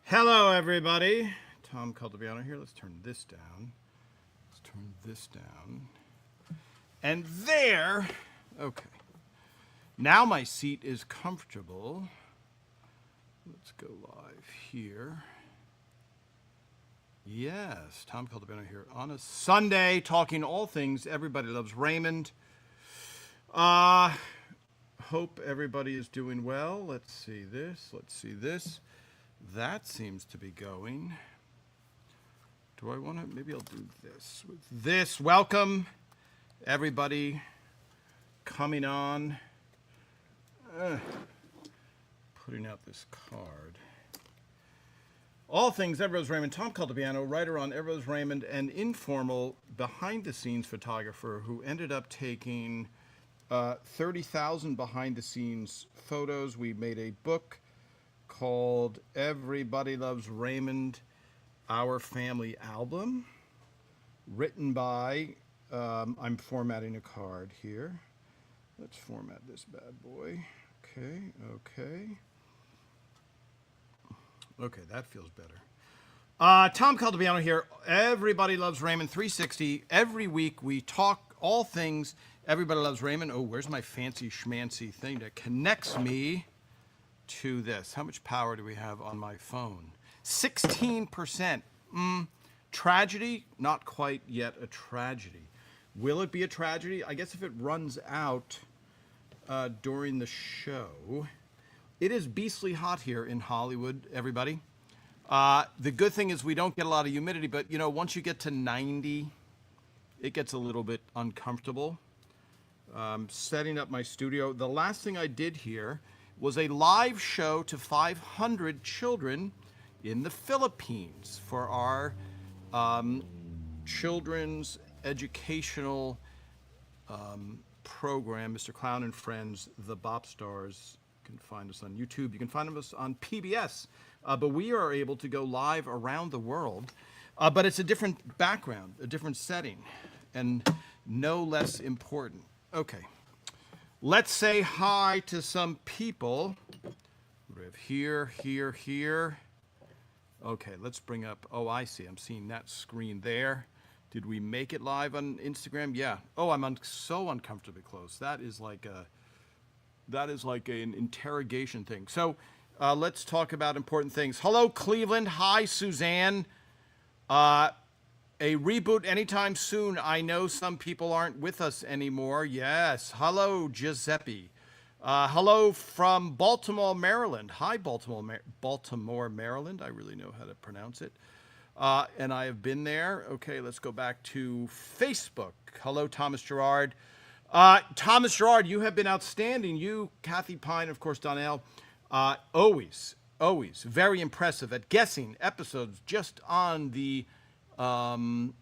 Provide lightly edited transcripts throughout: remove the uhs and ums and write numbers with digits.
Hello, everybody. Tom Caltabiano here. Let's turn this down. Let's turn this down. And there. Okay. Now my seat is comfortable. Let's go live here. Yes, Tom Caltabiano here on a Sunday, talking all things Everybody Loves Raymond. Hope everybody is doing well. Let's see this. Let's see this. That seems to be going. Do I want to? Maybe I'll do this. With this, welcome everybody coming on. Putting out this card. All things Everrose Raymond. Tom Caltabiano, writer on Everrose Raymond, and informal behind-the-scenes photographer who ended up taking 30,000 behind-the-scenes photos. We made a book called Everybody Loves Raymond, Our Family Album, written by, I'm formatting a card here. Let's format this bad boy. Okay, that feels better. Tom Caltabiano here. Everybody Loves Raymond 360. Every week we talk all things Everybody Loves Raymond. Oh, where's my fancy schmancy thing that connects me to this? How much power do we have on my phone? 16%. Tragedy? Not quite yet a tragedy. Will it be a tragedy? I guess if it runs out during the show. It is beastly hot here in Hollywood, everybody. The good thing is we don't get a lot of humidity, but you know, once you get to 90, it gets a little bit uncomfortable. Setting up my studio. The last thing I did here was a live show to 500 children in the Philippines for our children's educational program, Mr. Clown and Friends, The Bop Stars. You can find us on YouTube. You can find us on PBS. But we are able to go live around the world. But it's a different background, a different setting, and no less important. Okay. Let's say hi to some people. We have here. Okay, let's bring up, oh, I see. I'm seeing that screen there. Did we make it live on Instagram? Yeah. Oh, I'm so uncomfortably close. That is like an interrogation thing. So let's talk about important things. Hello, Cleveland. Hi, Suzanne. A reboot anytime soon. I know some people aren't with us anymore. Yes. Hello, Giuseppe. Hello from Baltimore, Maryland. Hi, Baltimore, Maryland. I really know how to pronounce it. And I have been there. Okay, let's go back to Facebook. Hello, Thomas Gerard. Thomas Gerard, you have been outstanding. You, Kathy Pine, of course, Donnell. Always very impressive at guessing episodes just on the Polaroids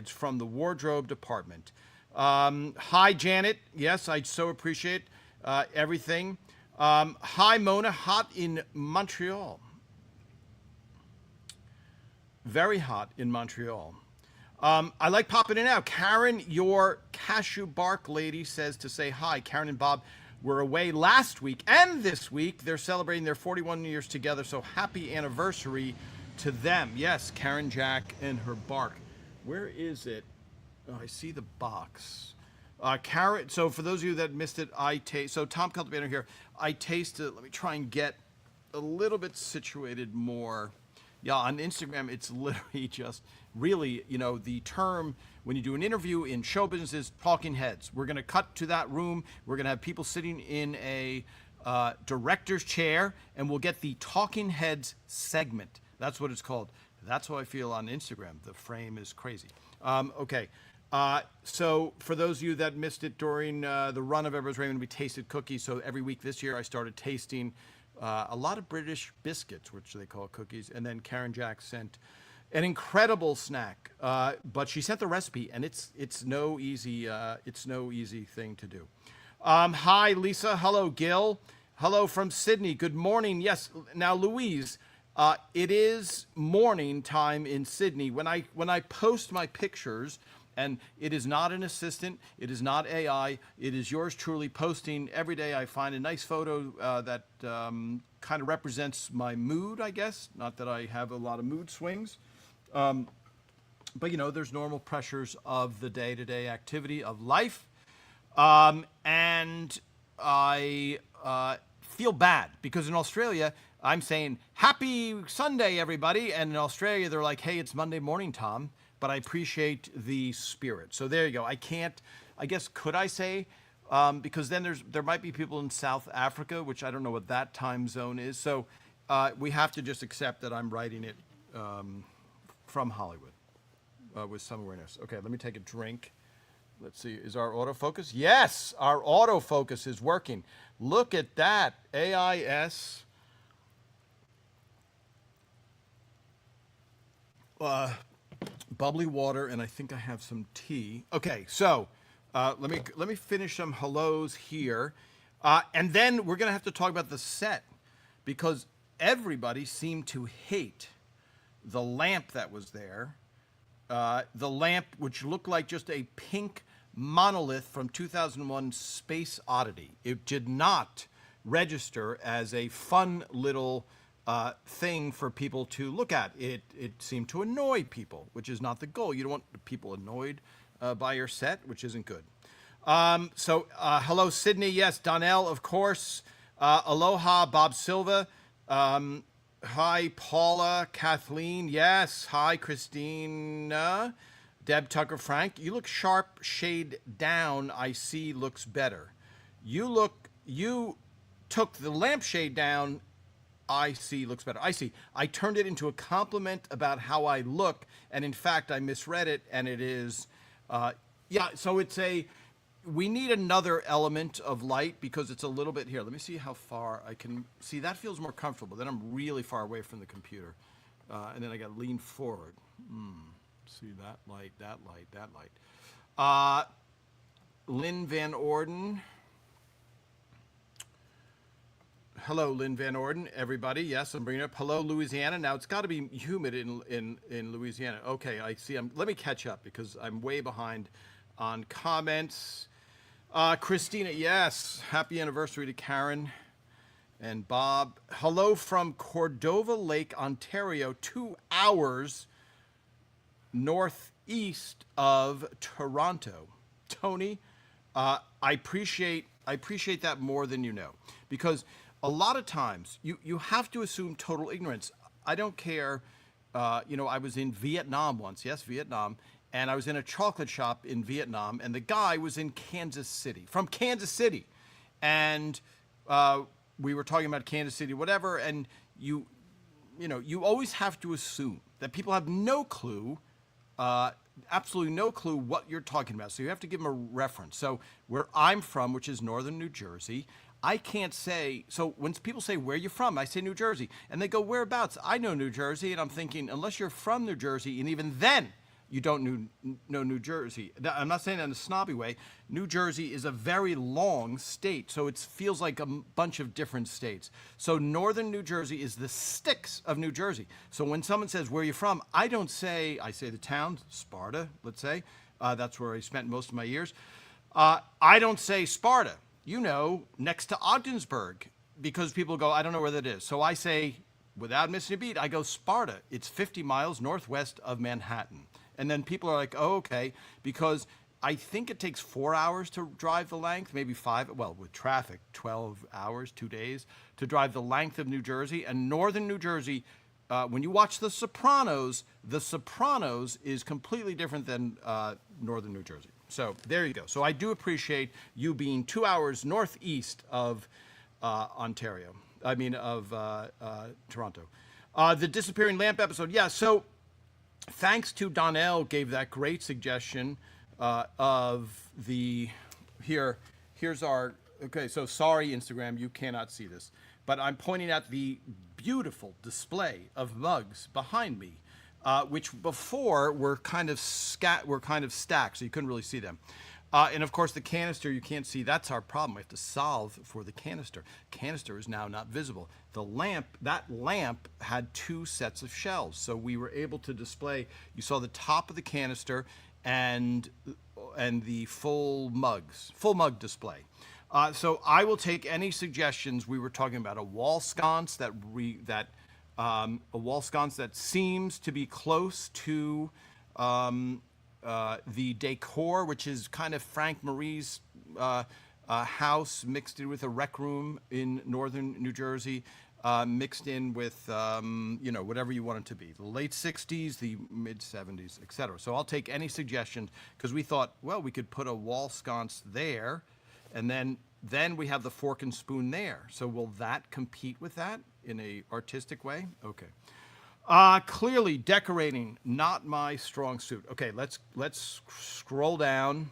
from the wardrobe department. Hi, Janet. Yes, I so appreciate everything. Hi, Mona. Hot in Montreal. Very hot in Montreal. I like popping in and out. Karen, your cashew bark lady, says to say hi. Karen and Bob were away last week and this week. They're celebrating their 41 years together, so happy anniversary to them. Yes, Karen, Jack, and her bark. Where is it? Oh, I see the box. Karen, so for those of you that missed it, so Tom Caltabiano here. I tasted, let me try and get a little bit situated more. Yeah, on Instagram, it's literally just really, you know, the term when you do an interview in show business is talking heads. We're going to cut to that room. We're going to have people sitting in a director's chair, and we'll get the talking heads segment. That's what it's called. That's how I feel on Instagram. The frame is crazy. Okay. So for those of you that missed it during the run of Everrose Raymond, we tasted cookies. So every week this year, I started tasting a lot of British biscuits, which they call cookies. And then Karen Jack sent an incredible snack, but she sent the recipe, and it's no easy thing to do. Hi, Lisa. Hello, Gil. Hello from Sydney. Good morning. Yes. Now, Louise, it is morning time in Sydney. When I post my pictures And it is not an assistant. It is not AI. It is yours truly posting every day. I find a nice photo that kind of represents my mood, I guess. Not that I have a lot of mood swings. But, there's normal pressures of the day-to-day activity of life. And I feel bad because in Australia, I'm saying, happy Sunday, everybody. And in Australia, they're like, hey, it's Monday morning, Tom. But I appreciate the spirit. So there you go. I guess, could I say, because then there might be people in South Africa, which I don't know what that time zone is. So we have to just accept that I'm writing it from Hollywood with some awareness. Okay, let me take a drink. Let's see, is our autofocus? Yes, our autofocus is working. Look at that, AIS. Bubbly water, and I think I have some tea. Okay, so let me finish some hellos here, and then we're gonna have to talk about the set because everybody seemed to hate the lamp that was there. The lamp, which looked like just a pink monolith from 2001 Space Oddity. It did not register as a fun little thing for people to look at. It seemed to annoy people, which is not the goal. You don't want people annoyed by your set, which isn't good. Hello, Sydney. Yes, Donnell, of course. Aloha, Bob Silva. Hi, Paula, Kathleen. Yes. Hi, Christina. Deb Tucker Frank. You look sharp, shade down. I see looks better. You took the lampshade down. I see looks better. I see. I turned it into a compliment about how I look, and in fact, I misread it, and it is, so it's we need another element of light because it's a little bit here. Let me see how far I can see. That feels more comfortable. Then I'm really far away from the computer, and then I got to lean forward. See that light, that light, that light. Lynn Van Orden. Hello, Lynn Van Orden, everybody. Yes, I'm bringing it up. Hello, Louisiana. Now, it's got to be humid in Louisiana. Okay, I see. Let me catch up because I'm way behind on comments. Christina, yes. Happy anniversary to Karen and Bob. Hello from Cordova Lake, Ontario, 2 hours northeast of Toronto. Tony, I appreciate that more than you know, because a lot of times you have to assume total ignorance. I don't care. I was in Vietnam once. Yes, Vietnam. And I was in a chocolate shop in Vietnam, and the guy was in Kansas City, from Kansas City. And we were talking about Kansas City, whatever, and you always have to assume that people have no clue, absolutely no clue what you're talking about. So you have to give them a reference. So where I'm from, which is northern New Jersey, I can't say, so when people say, where are you from? I say New Jersey. And they go, whereabouts? I know New Jersey. And I'm thinking, unless you're from New Jersey, and even then, you don't know New Jersey. I'm not saying that in a snobby way. New Jersey is a very long state, so it feels like a bunch of different states. So northern New Jersey is the sticks of New Jersey. So when someone says, where are you from? I say the town, Sparta, let's say. That's where I spent most of my years. I don't say Sparta, next to Ogdensburg, because people go, I don't know where that is. So I say, without missing a beat, I go Sparta. It's 50 miles northwest of Manhattan. And then people are like, oh, okay, because I think it takes 4 hours to drive the length, maybe 5, well, with traffic, 12 hours, 2 days, to drive the length of New Jersey. And northern New Jersey, when you watch The Sopranos is completely different than northern New Jersey. So there you go. So I do appreciate you being 2 hours northeast of Toronto. The disappearing lamp episode, yeah, so thanks to Donnell gave that great suggestion of here's our, okay, so sorry Instagram, you cannot see this, but I'm pointing at the beautiful display of mugs behind me, which before were kind of stacked, so you couldn't really see them. And of course the canister, you can't see. That's our problem. We have to solve for the canister. Canister is now not visible. That lamp had 2 sets of shelves. So we were able to display, you saw the top of the canister and the full mug display. So I will take any suggestions. We were talking about a wall sconce a wall sconce that seems to be close to the decor, which is kind of Frank Marie's house mixed in with a rec room in northern New Jersey, mixed in with whatever you want it to be, the late 60s, the mid 70s, etc. So I'll take any suggestions, because we thought, well, we could put a wall sconce there, and then we have the fork and spoon there. So will that compete with that in a artistic way? Okay. Clearly, decorating, not my strong suit. Okay, let's scroll down.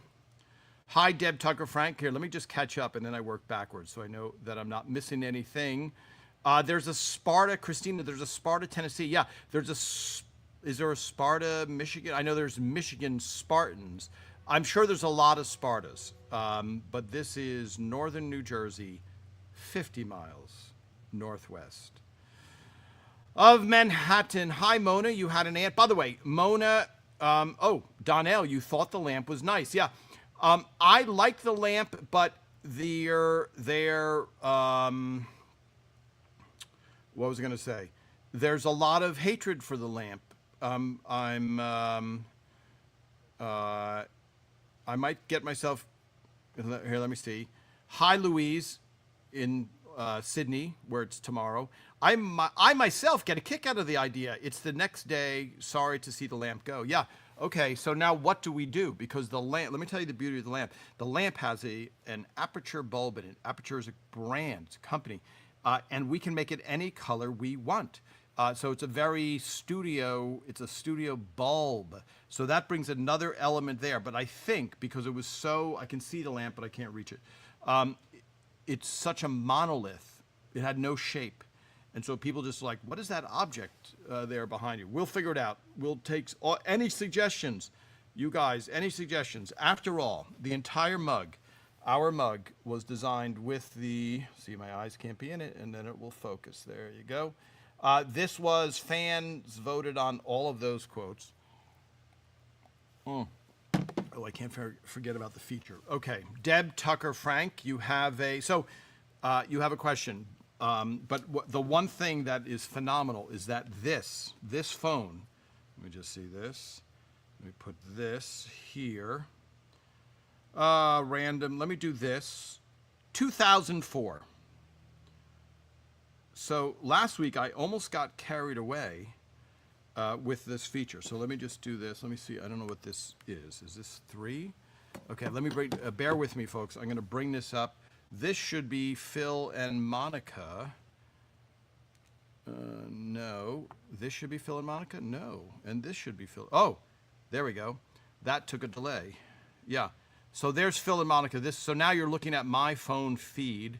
Hi, Deb, Tucker, Frank. Here, let me just catch up, and then I work backwards so I know that I'm not missing anything. There's a Sparta, Christina. There's a Sparta, Tennessee. Yeah, is there a Sparta, Michigan? I know there's Michigan Spartans. I'm sure there's a lot of Spartas, but this is northern New Jersey, 50 miles northwest of Manhattan. Hi, Mona. You had an aunt. By the way, Mona, Donnell, you thought the lamp was nice. Yeah. I like the lamp, but what was I going to say? There's a lot of hatred for the lamp. I might get myself here. Let me see. Hi, Louise, in Sydney, where it's tomorrow. I myself get a kick out of the idea. It's the next day. Sorry to see the lamp go. Yeah. Okay. So now what do we do? Because the lamp. Let me tell you the beauty of the lamp. The lamp has an Aperture bulb in it. Aperture is a brand, it's a company, and we can make it any color we want. So it's a studio bulb. So that brings another element there. But I think because it was I can see the lamp, but I can't reach it. It's such a monolith. It had no shape. And so people just like, what is that object there behind you? We'll figure it out. We'll take any suggestions. You guys, any suggestions? After all, the entire mug, our mug, was designed with see, my eyes can't be in it, and then it will focus. There you go. This was, fans voted on all of those quotes. Oh, I can't forget about the feature. Okay, Deb, Tucker, Frank, you have a question. But the one thing that is phenomenal is that this phone, let me just see this. Let me put this here. Random, let me do this. 2004. So last week I almost got carried away with this feature. So let me just do this. Let me see. I don't know what this is. Is this 3? Okay, let me bear with me, folks. I'm going to bring this up. This should be Phil and Monica. No. This should be Phil and Monica? No. And this should be Phil. Oh, there we go. That took a delay. Yeah. So there's Phil and Monica. So now you're looking at my phone feed.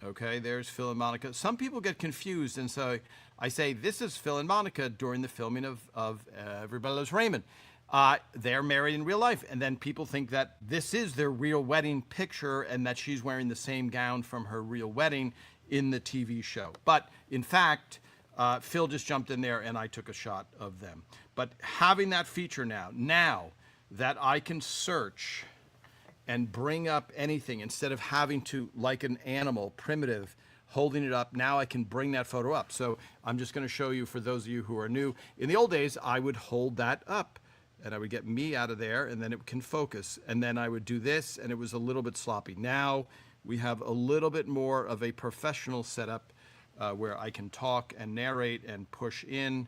Okay, there's Phil and Monica. Some people get confused, and so I say, this is Phil and Monica during the filming of Everybody Loves Raymond. They're married in real life, and then people think that this is their real wedding picture and that she's wearing the same gown from her real wedding in the TV show. But in fact, Phil just jumped in there and I took a shot of them. But having that feature now that I can search and bring up anything instead of having to, like an animal, primitive, holding it up, now I can bring that photo up. So I'm just going to show you, for those of you who are new. In the old days, I would hold that up and I would get me out of there and then it can focus. And then I would do this and it was a little bit sloppy. Now we have a little bit more of a professional setup where I can talk and narrate and push in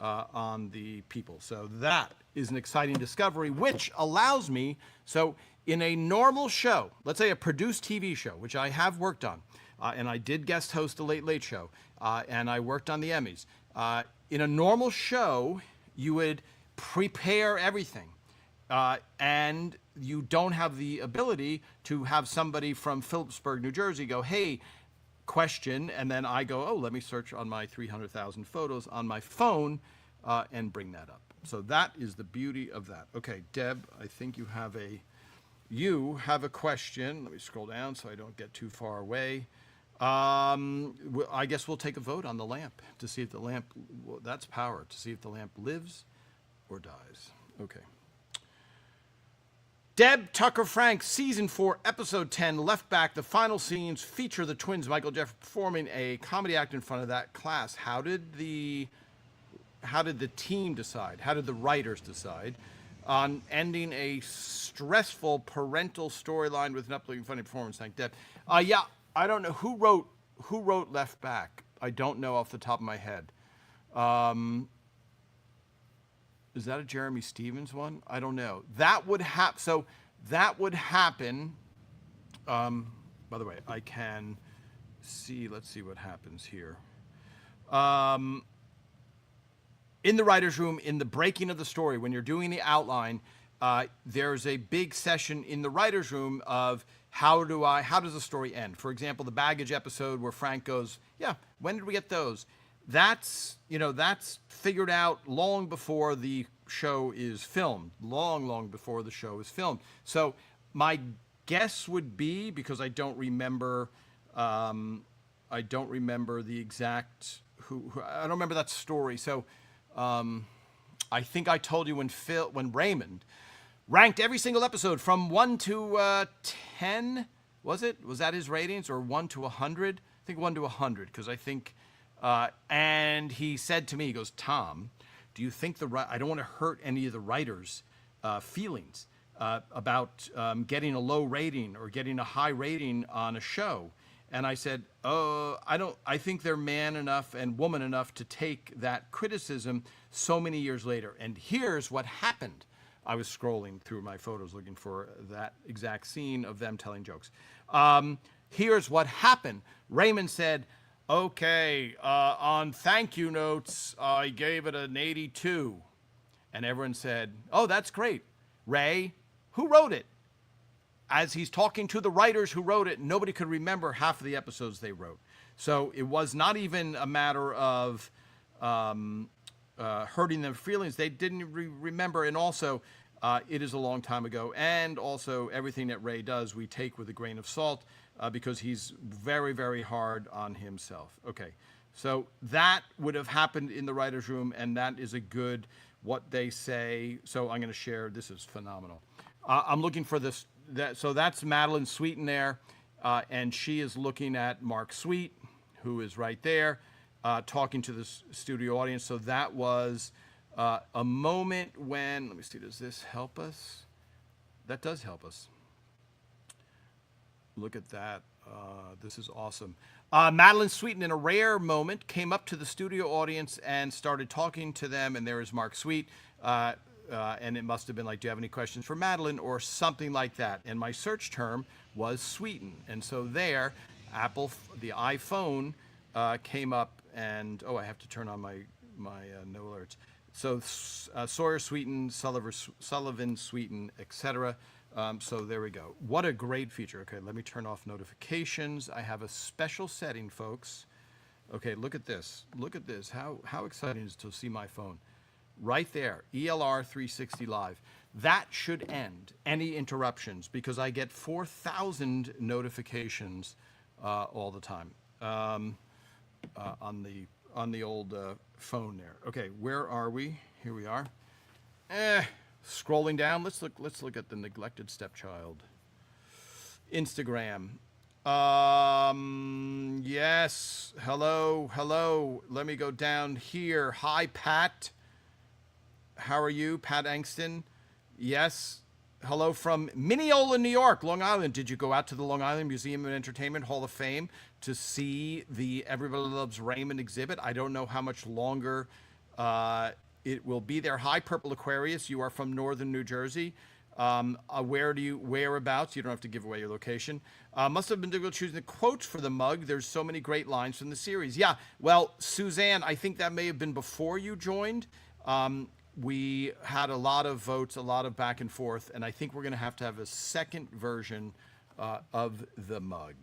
on the people. So that is an exciting discovery, which allows me, so in a normal show, let's say a produced TV show, which I have worked on, and I did guest host the Late Late Show, and I worked on the Emmys. In a normal show, you would prepare everything, and you don't have the ability to have somebody from Phillipsburg, New Jersey go, hey, question, and then I go, oh, let me search on my 300,000 photos on my phone and bring that up. So that is the beauty of that. Okay, Deb, I think you have a question. Let me scroll down so I don't get too far away. I guess we'll take a vote on the lamp to see if the lamp, that's power, to see if the lamp lives or dies. Okay. Deb Tucker Frank, season 4, episode 10, Left Back. The final scenes feature the twins Michael Jeff performing a comedy act in front of that class. How did the team decide? How did the writers decide on ending a stressful parental storyline with an uplifting, funny performance? Thank Deb. Yeah, I don't know who wrote Left Back. I don't know off the top of my head. Is that a Jeremy Stevens one? I don't know. That would happen. So that would happen. By the way, I can see. Let's see what happens here. In the writer's room, in the breaking of the story, when you're doing the outline, there's a big session in the writer's room of how does the story end? For example, the baggage episode where Frank goes, yeah, when did we get those? That's figured out long before the show is filmed, long before the show is filmed. So my guess would be, because I don't remember the exact I don't remember that story. So I think I told you when Raymond ranked every single episode from 1 to 10, was that his ratings, or 1 to 100? I think 1 to 100, because I think. And he said to me, he goes, Tom, do you think I don't want to hurt any of the writers' feelings about getting a low rating or getting a high rating on a show? And I said, I think they're man enough and woman enough to take that criticism so many years later. And here's what happened. I was scrolling through my photos looking for that exact scene of them telling jokes. Here's what happened. Raymond said, okay, on thank you notes, I gave it an 82. And everyone said, oh, that's great. Ray, who wrote it? As he's talking to the writers who wrote it, nobody could remember half of the episodes they wrote. So it was not even a matter of hurting their feelings. They didn't remember. And also, it is a long time ago. And also, everything that Ray does, we take with a grain of salt. Because he's very, very hard on himself. Okay, so that would have happened in the writer's room, and that is a good what they say. So I'm going to share. This is phenomenal. I'm looking for this. So that's Madeline Sweeten there, and she is looking at Mark Sweet, who is right there, talking to the studio audience. So that was a moment when, let me see, does this help us? That does help us. Look at that. This is awesome. Madeline Sweeten, in a rare moment, came up to the studio audience and started talking to them. And there is Mark Sweet. And it must have been like, do you have any questions for Madeline, or something like that? And my search term was Sweeten. And so there, Apple, the iPhone came up and, I have to turn on my no alerts. So Sawyer Sweeten, Sullivan Sweeten, etc. So there we go. What a great feature. Okay, let me turn off notifications. I have a special setting, folks. Okay, look at this. Look at this. How exciting is it to see my phone? Right there, ELR 360 Live. That should end any interruptions, because I get 4,000 notifications all the time on the old phone there. Okay, where are we? Here we are. Scrolling down, let's look at the neglected stepchild. Instagram. Yes. Hello. Let me go down here. Hi, Pat. How are you, Pat Angston? Yes. Hello from Mineola, New York, Long Island. Did you go out to the Long Island Museum of Entertainment Hall of Fame to see the Everybody Loves Raymond exhibit? I don't know how much longer it will be there. Hi, Purple Aquarius. You are from northern New Jersey. Whereabouts? You don't have to give away your location. Must have been difficult choosing the quotes for the mug. There's so many great lines from the series. Yeah, well, Suzanne, I think that may have been before you joined. We had a lot of votes, a lot of back and forth, and I think we're going to have a second version of the mug.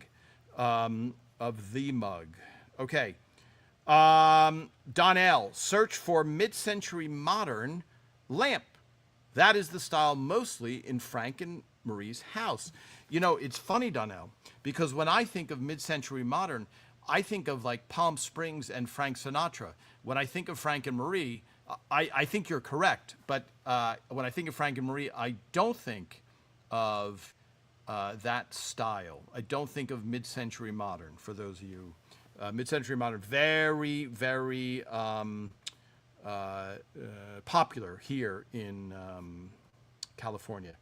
Okay. Donnell, search for mid-century modern lamp. That is the style mostly in Frank and Marie's house. You know, it's funny, Donnell, because when I think of mid-century modern, I think of like Palm Springs and Frank Sinatra. When I think of Frank and Marie, I think you're correct. But when I think of Frank and Marie, I don't think of that style. I don't think of mid-century modern. For those of you, mid-century modern, very, very popular here in California.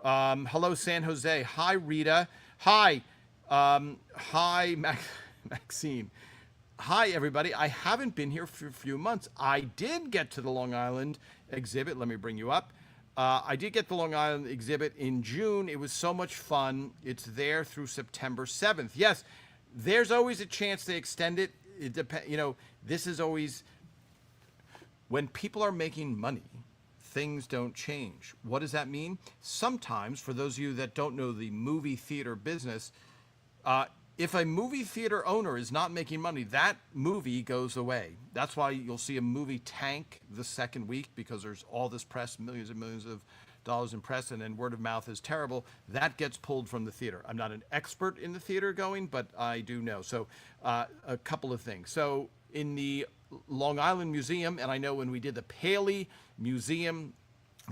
Hello, San Jose. Hi, Rita. Hi, hi, Maxine. Hi, everybody. I haven't been here for a few months. I did get to the Long Island exhibit. Let me bring you up. I did get the Long Island exhibit in June. It was so much fun. It's there through September 7th. Yes, there's always a chance they extend it. It depends. You know, this is always when people are making money, things don't change. What does that mean? Sometimes, for those of you that don't know the movie theater business, if a movie theater owner is not making money, that movie goes away. That's why you'll see a movie tank the second week, because there's all this press, millions and millions of dollars in press, and then word of mouth is terrible. That gets pulled from the theater. I'm not an expert in the theater going, but I do know. So a couple of things. So in the Long Island Museum, and I know when we did the Paley Museum,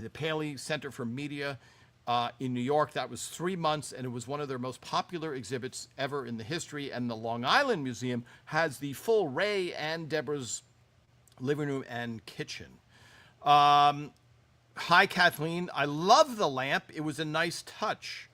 the Paley Center for Media, in New York, that was 3 months, and it was one of their most popular exhibits ever in the history. And the Long Island Museum has the full Ray and Deborah's living room and kitchen. Hi, Kathleen. I love the lamp. It was a nice touch.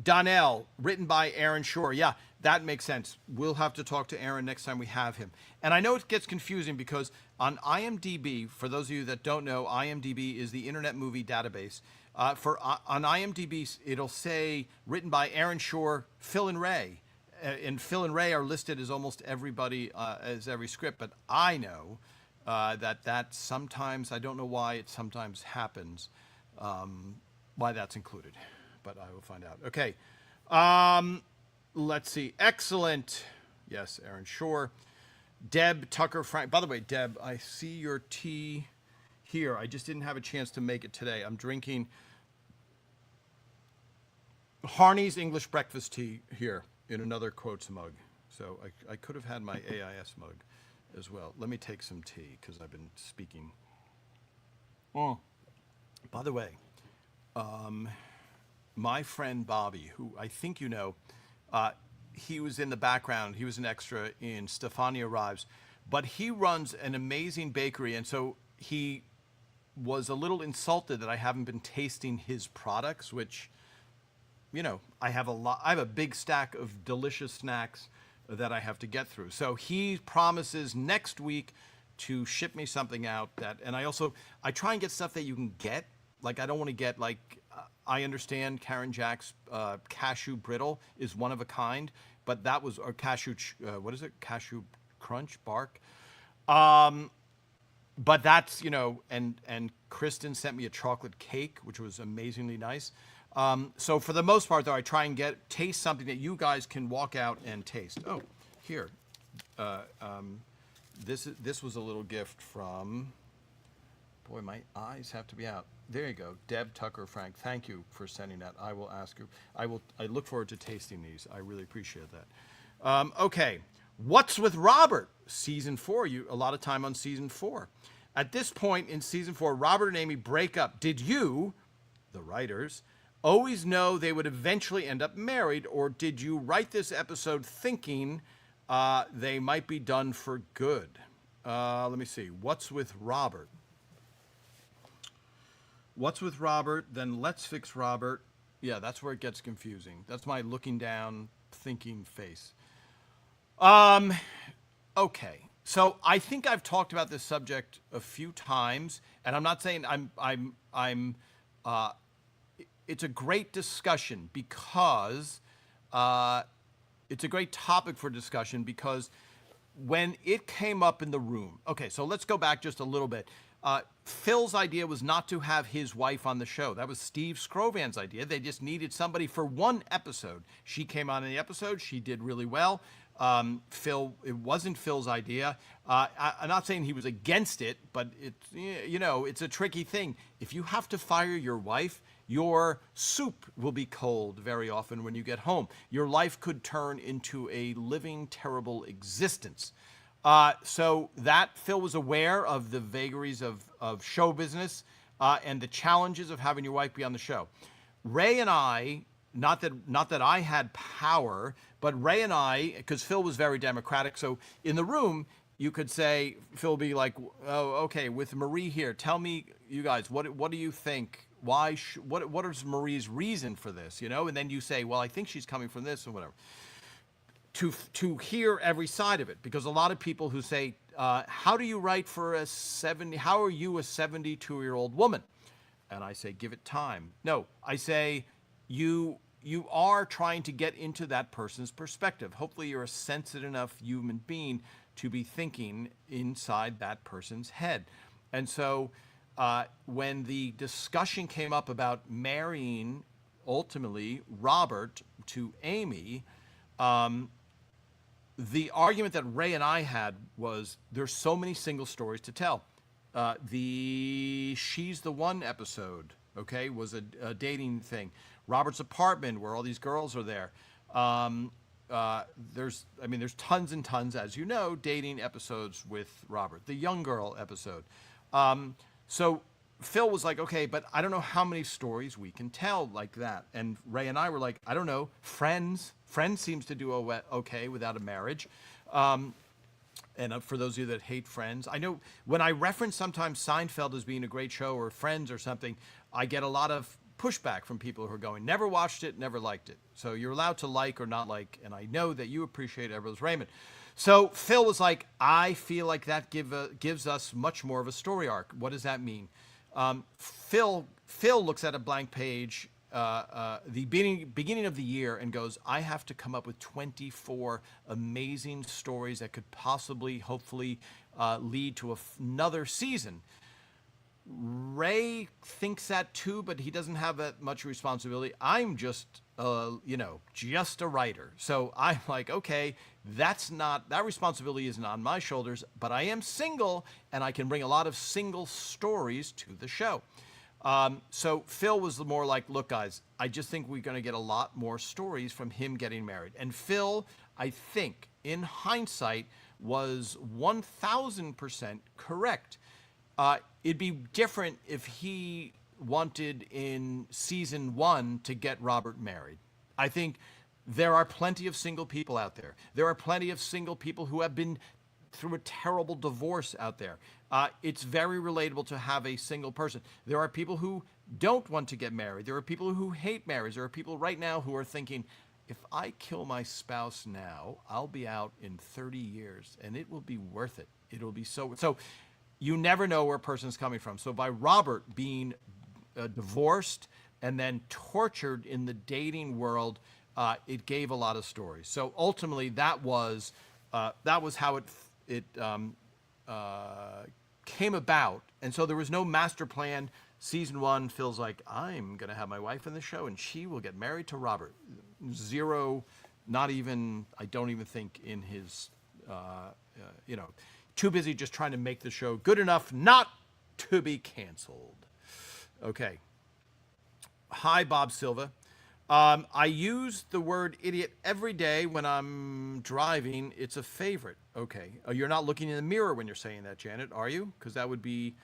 Donnell, written by Aaron Shore. Yeah, that makes sense. We'll have to talk to Aaron next time we have him. And I know it gets confusing because on IMDb, for those of you that don't know, IMDb is the Internet Movie Database. On IMDb, it'll say written by Aaron Shore, Phil and Ray. And Phil and Ray are listed as almost everybody, as every script. But I know that sometimes, I don't know why it sometimes happens, why that's included. But I will find out. Okay. Let's see. Excellent. Yes, Aaron Shore. Deb, Tucker, Frank. By the way, Deb, I see your tea here. I just didn't have a chance to make it today. I'm drinking Harney's English breakfast tea here in another quotes mug. So I could have had my AIS mug as well. Let me take some tea because I've been speaking. Oh, by the way, my friend Bobby, who I think you know, he was in the background. He was an extra in Stefania Arrives, but he runs an amazing bakery, and so he was a little insulted that I haven't been tasting his products, which, you know, I have a big stack of delicious snacks that I have to get through. So he promises next week to ship me something out and I try and get stuff that you can get. Like, I don't want to get I understand Karen Jack's cashew brittle is one of a kind, but that was, or cashew, what is it? Cashew crunch bark. But that's, you know, and Kristen sent me a chocolate cake, which was amazingly nice. So for the most part, though, I try and taste something that you guys can walk out and taste. Oh, here. This was a little gift from, boy, my eyes have to be out. There you go. Deb, Tucker, Frank, thank you for sending that. I will ask you. I look forward to tasting these. I really appreciate that. Okay. What's with Robert? Season 4. A lot of time on season 4. At this point in season 4, Robert and Amy break up. Did you, the writers, always know they would eventually end up married, or did you write this episode thinking they might be done for good? Let me see. What's with Robert? What's with Robert? Then Let's Fix Robert. Yeah, that's where it gets confusing. That's my looking down, thinking face. Okay. So I think I've talked about this subject a few times, and I'm not saying it's a great discussion because it's a great topic for discussion because when it came up in the room. Okay, so let's go back just a little bit. Phil's idea was not to have his wife on the show. That was Steve Scrovan's idea. They just needed somebody for one episode. She came on in the episode. She did really well. It wasn't Phil's idea. I'm not saying he was against it, but it's a tricky thing. If you have to fire your wife, your soup will be cold very often when you get home. Your life could turn into a living, terrible existence. So that Phil was aware of the vagaries of show business. and the challenges of having your wife be on the show. Ray and I, not that I had power, but Ray and I, because Phil was very democratic, so in the room you could say, Phil would be like, oh, okay, with Marie here, tell me, you guys, what do you think? Why? What is Marie's reason for this? And then you say, well, I think she's coming from this or whatever. To hear every side of it, because a lot of people who say, how do you write for a 70? How are you a 72-year-old woman? And I say, give it time. No, I say, you are trying to get into that person's perspective. Hopefully you're a sensitive enough human being to be thinking inside that person's head. And so when the discussion came up about marrying, ultimately, Robert to Amy, the argument that Ray and I had was there's so many single stories to tell. The She's the One episode, okay, was a dating thing. Robert's apartment, where all these girls are there. There's tons and tons, as you know, dating episodes with Robert. The young girl episode. So Phil was like, okay, but I don't know how many stories we can tell like that. And Ray and I were like, I don't know, Friends. Friends seems to do okay without a marriage. And for those of you that hate Friends, I know when I reference sometimes Seinfeld as being a great show or Friends or something, I get a lot of pushback from people who are going, never watched it, never liked it. So you're allowed to like or not like, and I know that you appreciate Everett Raymond. So Phil was like, I feel like that gives us much more of a story arc. What does that mean? Phil looks at a blank page, the beginning of the year, and goes, I have to come up with 24 amazing stories that could possibly, hopefully, lead to another season. Ray thinks that too, but he doesn't have that much responsibility. I'm just a writer. So I'm like, okay, that responsibility isn't on my shoulders, but I am single and I can bring a lot of single stories to the show. So Phil was more like, look, guys, I just think we're going to get a lot more stories from him getting married. And Phil, I think, in hindsight, was 1,000% correct. It'd be different if he wanted in season 1 to get Robert married. I think there are plenty of single people out there. There are plenty of single people who have been through a terrible divorce out there. It's very relatable to have a single person. There are people who don't want to get married. There are people who hate marriage. There are people right now who are thinking, if I kill my spouse now, I'll be out in 30 years and it will be worth it. It'll be so. You never know where a person's coming from. So by Robert being divorced and then tortured in the dating world, it gave a lot of stories. So ultimately, that was how it came about. And so there was no master plan. Season 1, Phil's like, I'm going to have my wife in the show, and she will get married to Robert. Zero, not even, I don't even think in his, too busy just trying to make the show good enough not to be canceled. Okay. Hi, Bob Silva. I use the word idiot every day when I'm driving. It's a favorite. Okay. You're not looking in the mirror when you're saying that, Janet, are you? Because that would be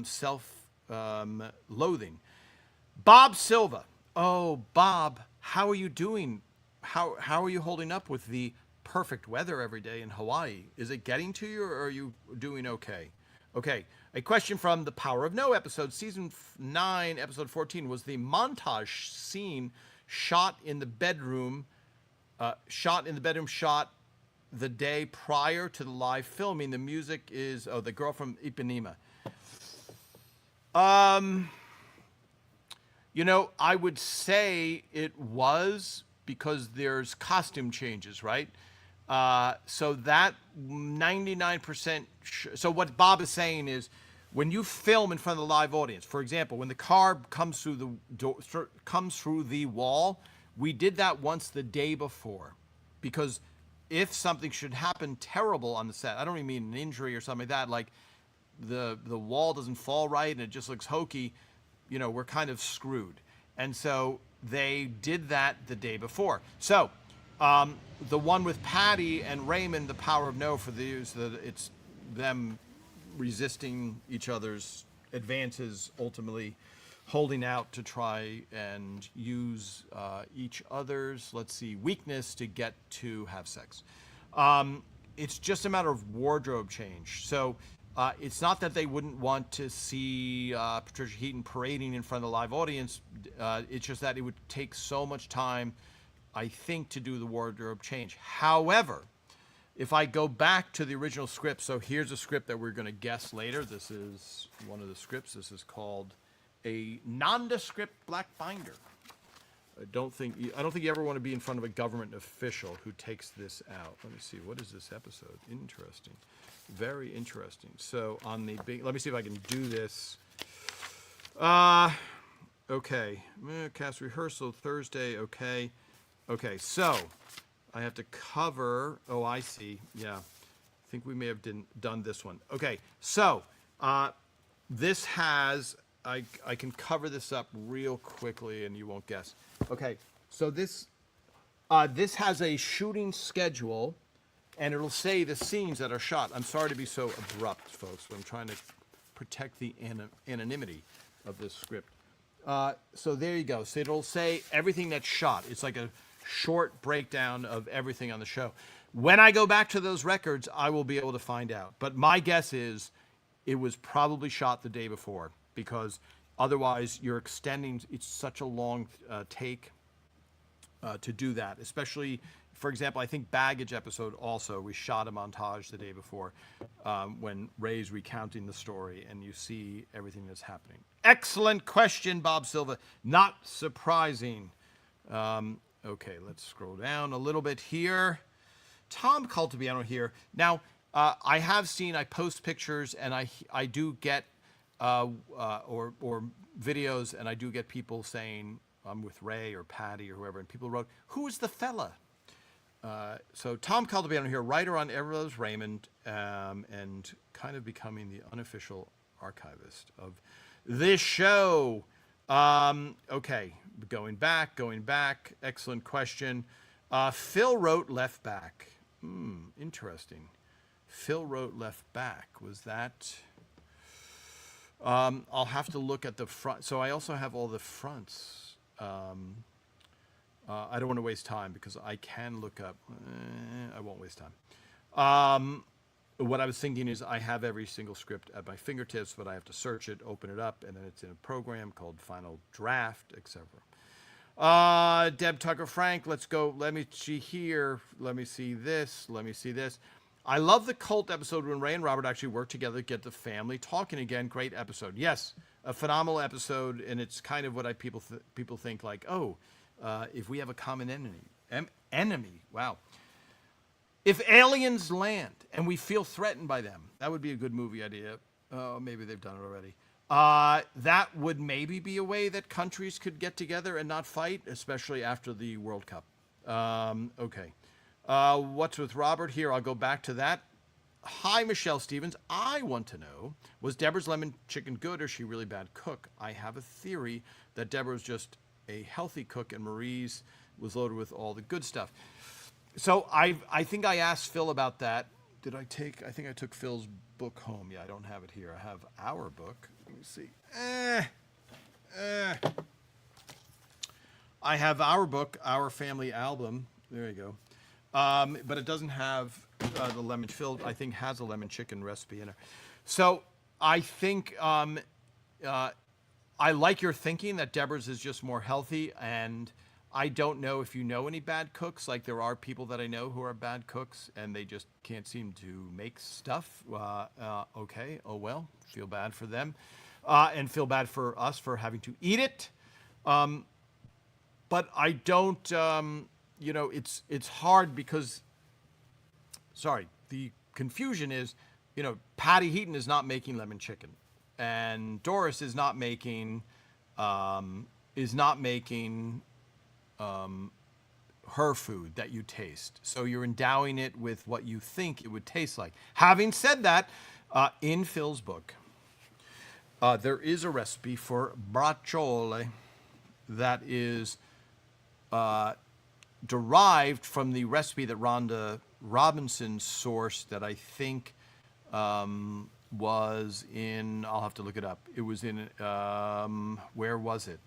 self-loathing. Bob Silva. Oh, Bob, how are you doing? How are you holding up with the perfect weather every day in Hawaii? Is it getting to you, or are you doing okay? Okay, a question from The Power of No episode, season 9, episode 14, was the montage scene shot in the bedroom shot the day prior to the live filming. The music is, the girl from Ipanema. I would say it was, because there's costume changes, right? So that 99%. So what Bob is saying is, when you film in front of the live audience, for example, when the car comes through the door, comes through the wall, we did that once the day before, because if something should happen terrible on the set, I don't even mean an injury or something like that, like the wall doesn't fall right and it just looks hokey, we're kind of screwed. And so they did that the day before. So the one with Patty and Raymond, The Power of No, for these, it's them resisting each other's advances ultimately holding out to try and use each other's, let's see, weakness to get to have sex. It's just a matter of wardrobe change. So it's not that they wouldn't want to see Patricia Heaton parading in front of the live audience. It's just that it would take so much time, I think, to do the wardrobe change. However, if I go back to the original script, so here's a script that we're going to guess later. This is one of the scripts. This is called a nondescript black binder. I don't think you ever want to be in front of a government official who takes this out. Let me see. What is this episode? Interesting. Very interesting. So on the big, let me see if I can do this. Okay. Cast rehearsal Thursday. Okay. Okay. So I have to cover. Oh, I see. Yeah. I think we may have done this one. Okay. So this has. I can cover this up real quickly and you won't guess. Okay, so this has a shooting schedule and it'll say the scenes that are shot. I'm sorry to be so abrupt, folks, but I'm trying to protect the anonymity of this script. So there you go. So it'll say everything that's shot. It's like a short breakdown of everything on the show. When I go back to those records, I will be able to find out. But my guess is it was probably shot the day before, because otherwise you're extending. It's such a long take to do that, especially, for example, I think Baggage episode also, we shot a montage the day before when Ray's recounting the story and you see everything that's happening. Excellent question, Bob Silva. Not surprising. Okay, let's scroll down a little bit here. Tom Cultibiano here. Now, I have seen, I post pictures and I do get or videos, and I do get people saying I'm with Ray or Patty or whoever, and people wrote, "Who is the fella?" So Tom Caldebiano here, writer on Ever Loves Raymond, and kind of becoming the unofficial archivist of this show. Okay, going back. Excellent question. Phil wrote left back. Interesting. Phil wrote left back. Was that? I'll have to look at the front. So I also have all the fronts. I don't want to waste time because I can look up. I won't waste time. What I was thinking is I have every single script at my fingertips, but I have to search it, open it up, and then it's in a program called Final Draft, etc. Deb Tucker Frank, let's go. Let me see here. Let me see this. Let me see this. I love the cult episode when Ray and Robert actually work together to get the family talking again. Great episode. Yes, a phenomenal episode, and it's kind of what people think like, oh, if we have a common enemy, wow. If aliens land and we feel threatened by them, that would be a good movie idea. Oh, maybe they've done it already. That would maybe be a way that countries could get together and not fight, especially after the World Cup. Okay. What's with Robert here? I'll go back to that. Hi, Michelle Stevens. I want to know, was Deborah's lemon chicken good or is she a really bad cook? I have a theory that Deborah was just a healthy cook and Marie's was loaded with all the good stuff. So I think I asked Phil about that. I think I took Phil's book home. Yeah, I don't have it here. I have our book. Let me see. I have our book, Our Family Album. There you go. But it doesn't have the lemon filled. I think has a lemon chicken recipe in it. So I think I like your thinking that Deborah's is just more healthy. And I don't know if you know any bad cooks. Like there are people that I know who are bad cooks and they just can't seem to make stuff. Okay. Oh, well, feel bad for them. And feel bad for us for having to eat it. But I don't, it's hard because, the confusion is, Patty Heaton is not making lemon chicken and Doris is not making, her food that you taste. So you're endowing it with what you think it would taste like. Having said that, in Phil's book, there is a recipe for bracciole that is derived from the recipe that Rhonda Robinson sourced that I think was in, I'll have to look it up. It was in, where was it?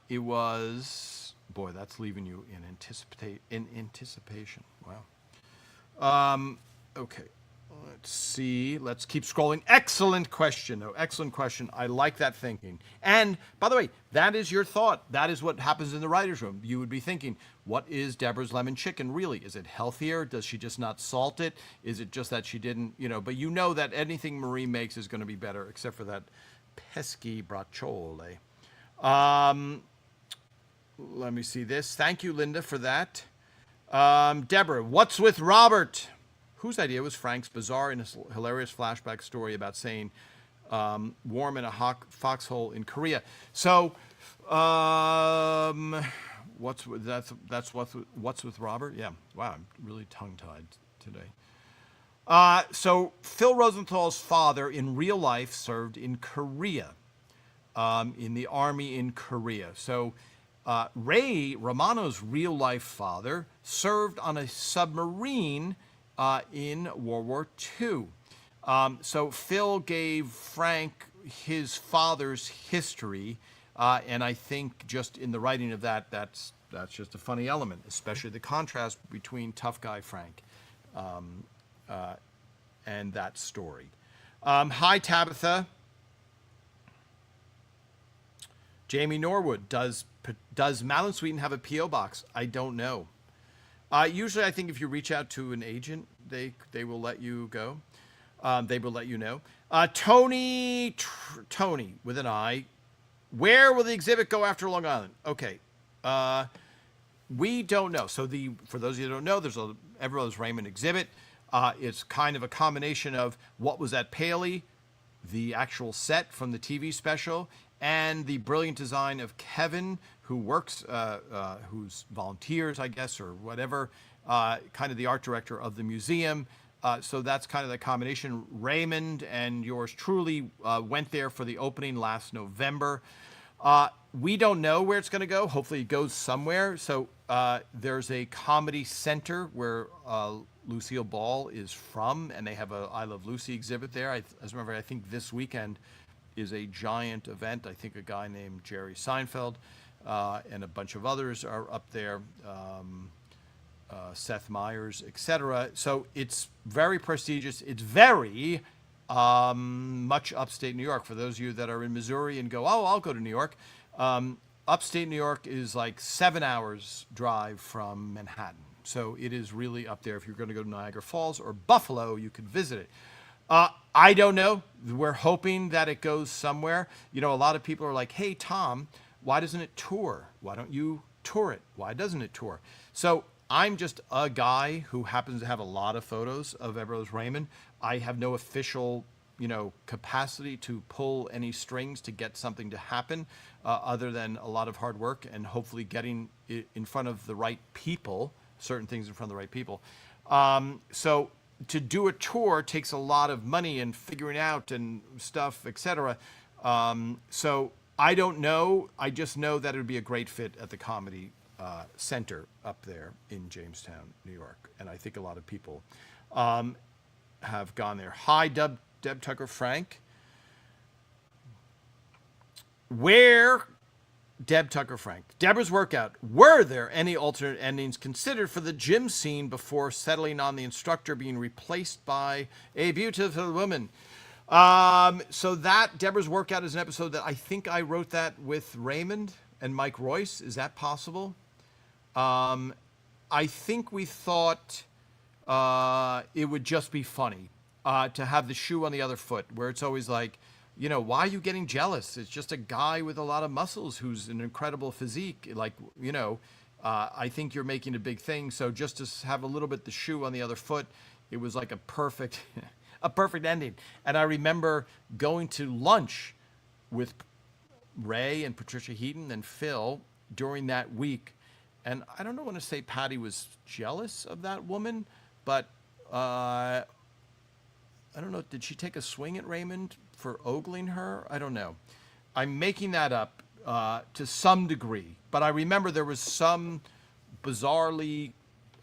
It was, boy, that's leaving you in anticipation. Wow. Okay. Let's see. Let's keep scrolling. Excellent question, though. Excellent question. I like that thinking. And by the way, that is your thought. That is what happens in the writer's room. You would be thinking, what is Deborah's lemon chicken really? Is it healthier? Does she just not salt it? Is it just that she didn't, but you know that anything Marie makes is going to be better, except for that pesky bracciole. Let me see this. Thank you, Linda, for that. Deborah, what's with Robert? Whose idea was Frank's bizarre and hilarious flashback story about saying warm in a foxhole in Korea? So, what's with Robert? Yeah, wow, I'm really tongue-tied today. So Phil Rosenthal's father in real life served in Korea, in the army in Korea. So Ray Romano's real life father served on a submarine in World War II. So Phil gave Frank his father's history, and I think just in the writing of that's just a funny element, especially the contrast between tough guy Frank and that story. Hi, Tabitha. Jamie Norwood, does Madeline Sweeten have a P.O. box? I don't know. Usually, I think if you reach out to an agent, they will let you go. They will let you know. Tony with an I. Where will the exhibit go after Long Island? Okay. We don't know. So for those of you who don't know, there's a Ever Brothers Raymond exhibit. It's kind of a combination of what was at Paley, the actual set from the TV special, and the brilliant design of Kevin, who works, who's volunteers, I guess, or whatever, kind of the art director of the museum. So that's kind of the combination. Raymond and yours truly went there for the opening last November. We don't know where it's going to go. Hopefully it goes somewhere. So there's a comedy center where Lucille Ball is from, and they have a I Love Lucy exhibit there. I think this weekend is a giant event. I think a guy named Jerry Seinfeld and a bunch of others are up there, Seth Meyers, etc. So it's very prestigious. It's very much upstate New York. For those of you that are in Missouri and go, oh, I'll go to New York. Upstate New York is like 7 hours drive from Manhattan. So it is really up there. If you're going to go to Niagara Falls or Buffalo, you could visit it. I don't know. We're hoping that it goes somewhere. A lot of people are like, hey, Tom, why doesn't it tour? Why don't you tour it? Why doesn't it tour? So I'm just a guy who happens to have a lot of photos of Ever Brothers Raymond. I have no official, capacity to pull any strings to get something to happen other than a lot of hard work and hopefully getting it in front of the right people, certain things in front of the right people. So to do a tour takes a lot of money and figuring out and stuff, etc. So I don't know. I just know that it would be a great fit at the Comedy Center up there in Jamestown, New York. And I think a lot of people have gone there. Hi, Deb Tucker Frank. Deb Tucker Frank. Deborah's workout. Were there any alternate endings considered for the gym scene before settling on the instructor being replaced by a beautiful woman? So that Deborah's workout is an episode that I think I wrote that with Raymond and Mike Royce. Is that possible? I think we thought it would just be funny to have the shoe on the other foot, where it's always like, why are you getting jealous? It's just a guy with a lot of muscles who's an incredible physique. Like, I think you're making a big thing. So just to have a little bit the shoe on the other foot, it was like a perfect ending. And I remember going to lunch with Ray and Patricia Heaton and Phil during that week. And I don't want to say Patty was jealous of that woman, but I don't know. Did she take a swing at Raymond for ogling her? I don't know. I'm making that up to some degree, but I remember there was some bizarrely.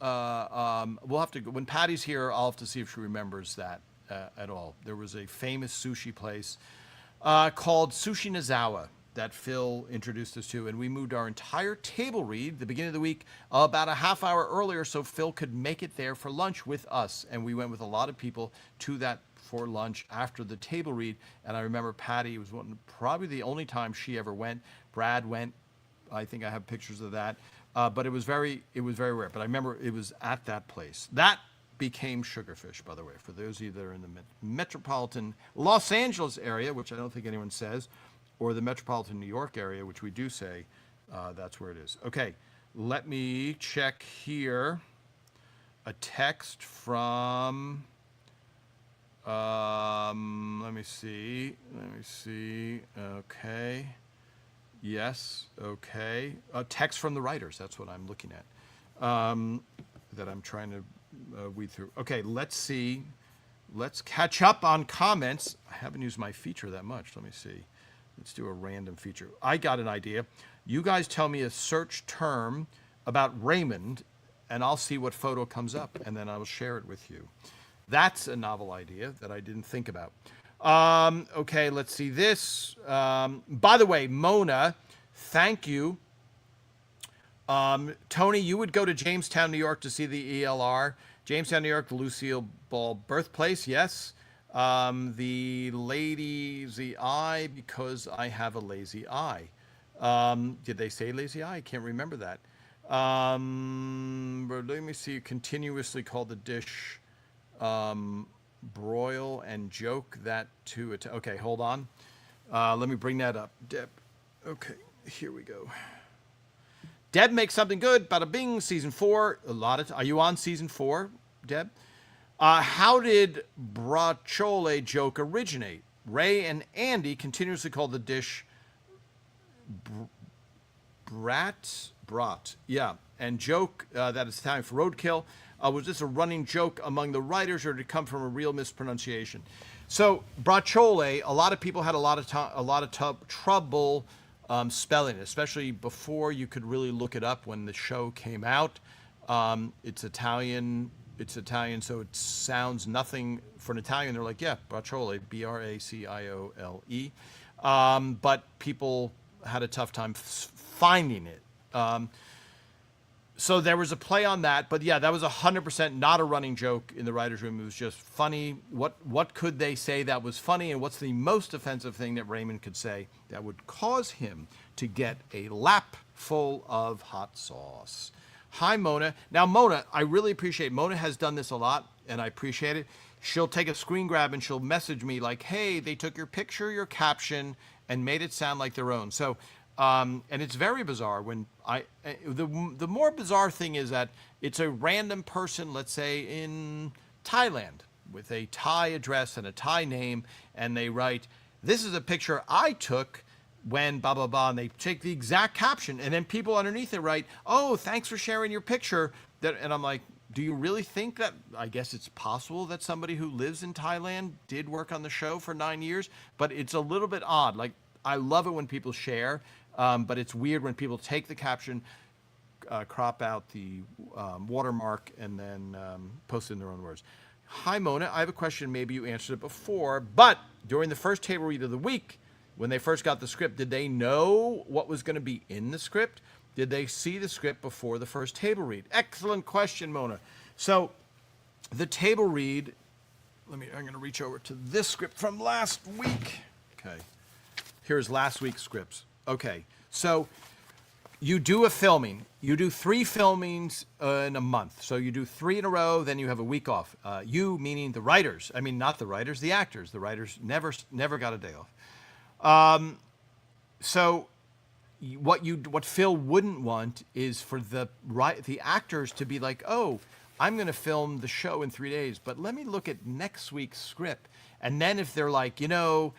We'll have to when Patty's here. I'll have to see if she remembers that at all. There was a famous sushi place called Sushi Nozawa that Phil introduced us to, and we moved our entire table read the beginning of the week about a half hour earlier so Phil could make it there for lunch with us. And we went with a lot of people to that for lunch after the table read. And I remember Patty was probably the only time she ever went. Brad went. I think I have pictures of that. But it was very rare. But I remember it was at that place. That became Sugarfish, by the way, for those of you that are in the metropolitan Los Angeles area, which I don't think anyone says, or the metropolitan New York area, which we do say, that's where it is. Okay, let me check here. A text from, let me see, okay. Yes, okay. A text from the writers, that's what I'm looking at, that I'm trying to weed through. Okay, let's see. Let's catch up on comments. I haven't used my feature that much. Let me see. Let's do a random feature. I got an idea. You guys tell me a search term about Raymond, and I'll see what photo comes up, and then I will share it with you. That's a novel idea that I didn't think about. Okay, let's see this. By the way, Mona, thank you. Tony, you would go to Jamestown, New York to see the ELR. Jamestown, New York, the Lucille Ball birthplace, yes. The lazy eye, because I have a lazy eye. Did they say lazy eye? I can't remember that. But let me see, continuously call the dish broil and joke that to it. Okay, hold on. Let me bring that up. Deb. Okay, here we go. Deb makes something good. Bada bing, season 4. Are you on season 4, Deb? How did bracciole joke originate? Ray and Andy continuously call the dish brat. Yeah, and joke that it's Italian for roadkill. Was this a running joke among the writers, or did it come from a real mispronunciation? So bracciole, a lot of people had a lot of trouble spelling it, especially before you could really look it up when the show came out. It's Italian. So it sounds nothing for an Italian. They're like, yeah, bracciole, B-R-A-C-I-O-L-E. But people had a tough time finding it. So there was a play on that. But yeah, that was 100% not a running joke in the writer's room. It was just funny. What could they say that was funny? And what's the most offensive thing that Raymond could say that would cause him to get a lap full of hot sauce? Hi, Mona. Now, Mona, I really appreciate, Mona has done this a lot, and I appreciate it. She'll take a screen grab and she'll message me like, hey, they took your picture, your caption, and made it sound like their own. So, and it's very bizarre when the more bizarre thing is that it's a random person, let's say in Thailand, with a Thai address and a Thai name, and they write, this is a picture I took when blah, blah, blah, and they take the exact caption, and then people underneath it write, oh, thanks for sharing your picture. And I'm like, do you really think that, I guess it's possible that somebody who lives in Thailand did work on the show for 9 years, but it's a little bit odd. Like, I love it when people share, but it's weird when people take the caption, crop out the watermark, and then post it in their own words. Hi, Mona, I have a question. Maybe you answered it before, but during the first table read of the week, when they first got the script, did they know what was going to be in the script? Did they see the script before the first table read? Excellent question, Mona. So the table read, I'm going to reach over to this script from last week. Okay. Here's last week's scripts. Okay. So you do a filming. You do 3 filmings in a month. So you do 3 in a row, then you have a week off. You, meaning the writers. I mean, not the writers, the actors. The writers never got a day off. So what Phil wouldn't want is for the actors to be like, oh, I'm going to film the show in 3 days, but let me look at next week's script. And then if they're like, I'm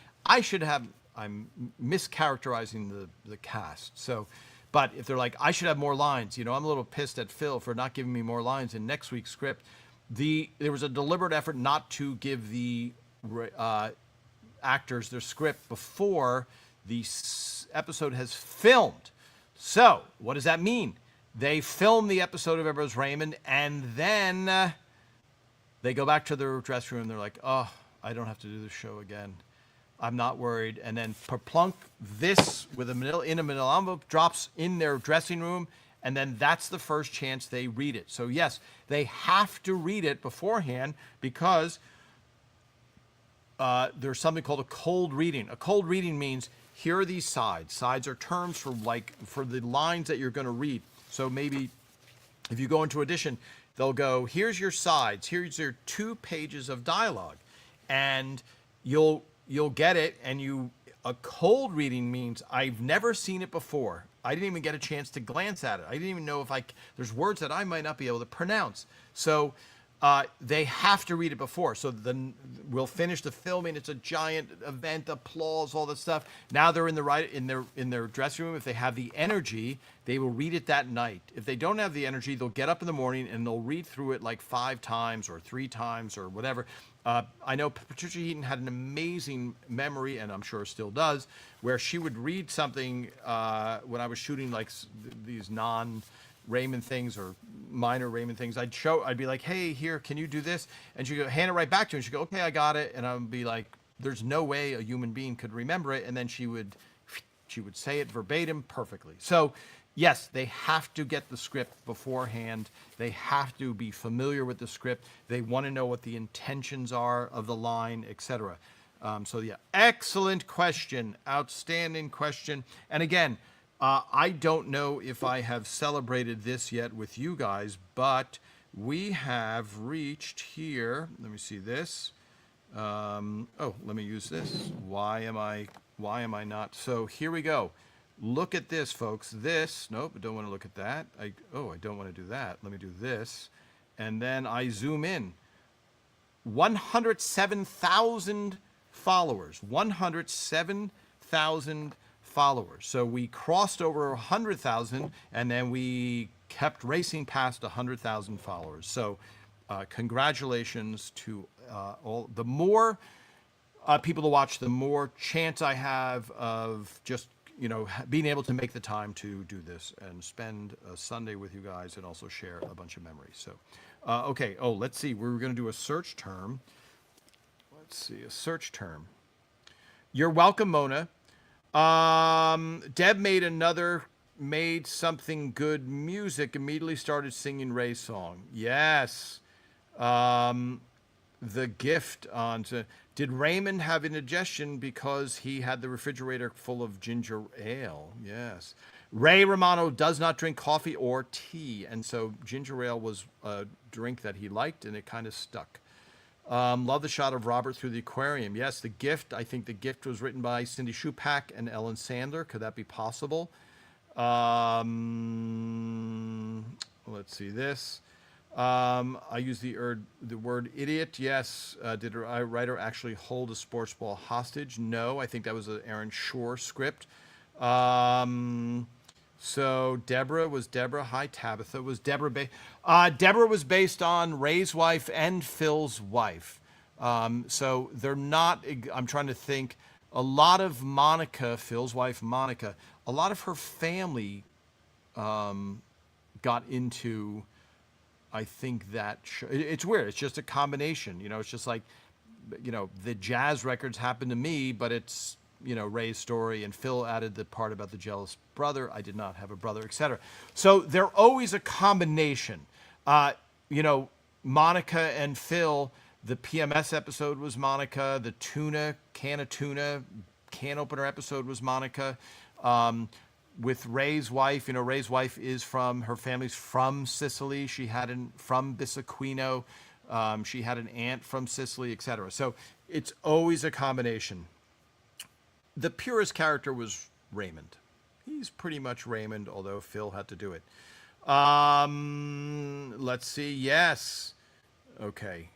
mischaracterizing the cast. So, but if they're like, I should have more lines, I'm a little pissed at Phil for not giving me more lines in next week's script. There was a deliberate effort not to give the actors their script before the episode has filmed. So what does that mean? They film the episode of Everybody's Raymond, and then They go back to their dressing room. They're like, oh, I don't have to do the show again. I'm not worried. And then Perplunk, this with a manila envelope drops in their dressing room, and then that's the first chance they read it. So yes, they have to read it beforehand because there's something called a cold reading. A cold reading means here are these sides. Sides are terms for the lines that you're going to read. So maybe if you go into audition, they'll go, here's your sides. Here's your 2 pages of dialogue, and you'll get it. And a cold reading means I've never seen it before. I didn't even get a chance to glance at it. I didn't even know if there's words that I might not be able to pronounce. So they have to read it before. So then we'll finish the filming. It's a giant event, applause, all that stuff. Now they're in their dressing room. If they have the energy, they will read it that night. If they don't have the energy, they'll get up in the morning and they'll read through it like 5 times or 3 times or whatever. I know Patricia Heaton had an amazing memory, and I'm sure still does, where she would read something when I was shooting like these non-Raymond things or minor Raymond things. I'd be like, hey, here, can you do this? And she'd go, hand it right back to me. And she'd go, okay, I got it. And I'd be like, there's no way a human being could remember it. And then she would say it verbatim perfectly. So yes, they have to get the script beforehand. They have to be familiar with the script. They want to know what the intentions are of the line, etc. So yeah, excellent question, outstanding question. And again, I don't know if I have celebrated this yet with you guys, but we have reached here. Let me see this. Oh, let me use this. Why am I not? So here we go. Look at this, folks. Nope, I don't want to look at that. I don't want to do that. Let me do this. And then I zoom in. 107,000 followers. 107,000 followers. So we crossed over 100,000, and then we kept racing past 100,000 followers. So congratulations to all. The more people to watch, the more chance I have of just being able to make the time to do this and spend a Sunday with you guys and also share a bunch of memories. So, okay. Oh, let's see. We're going to do a search term. Let's see, a search term. You're welcome, Mona. Deb made something good music, immediately started singing Ray's song. Yes. The gift on to, did Raymond have indigestion because he had the refrigerator full of ginger ale? Yes. Ray Romano does not drink coffee or tea, and so ginger ale was a drink that he liked, and it kind of stuck. Love the shot of Robert through the aquarium. Yes, The Gift. I think The Gift was written by Cindy Shupak and Ellen Sandler. Could that be possible? Let's see this. I use the word idiot. Yes. Did a writer actually hold a sports ball hostage? No. I think that was an Aaron Shore script. So Deborah. Hi, Tabitha. Was Deborah Deborah was based on Ray's wife and Phil's wife. So they're not, I'm trying to think, a lot of Monica, Phil's wife, Monica, a lot of her family got into, I think that it's weird. It's just a combination, it's just like, the jazz records happened to me, but it's, Ray's story, and Phil added the part about the jealous brother. I did not have a brother, etc. So they're always a combination. Monica and Phil, the PMS episode was Monica. The can opener episode was Monica. With Ray's wife, Ray's wife is her family's from Sicily. She had from Bisaquino. She had an aunt from Sicily, etc. So it's always a combination. The purest character was Raymond. He's pretty much Raymond, although Phil had to do it. Let's see. Yes. Okay.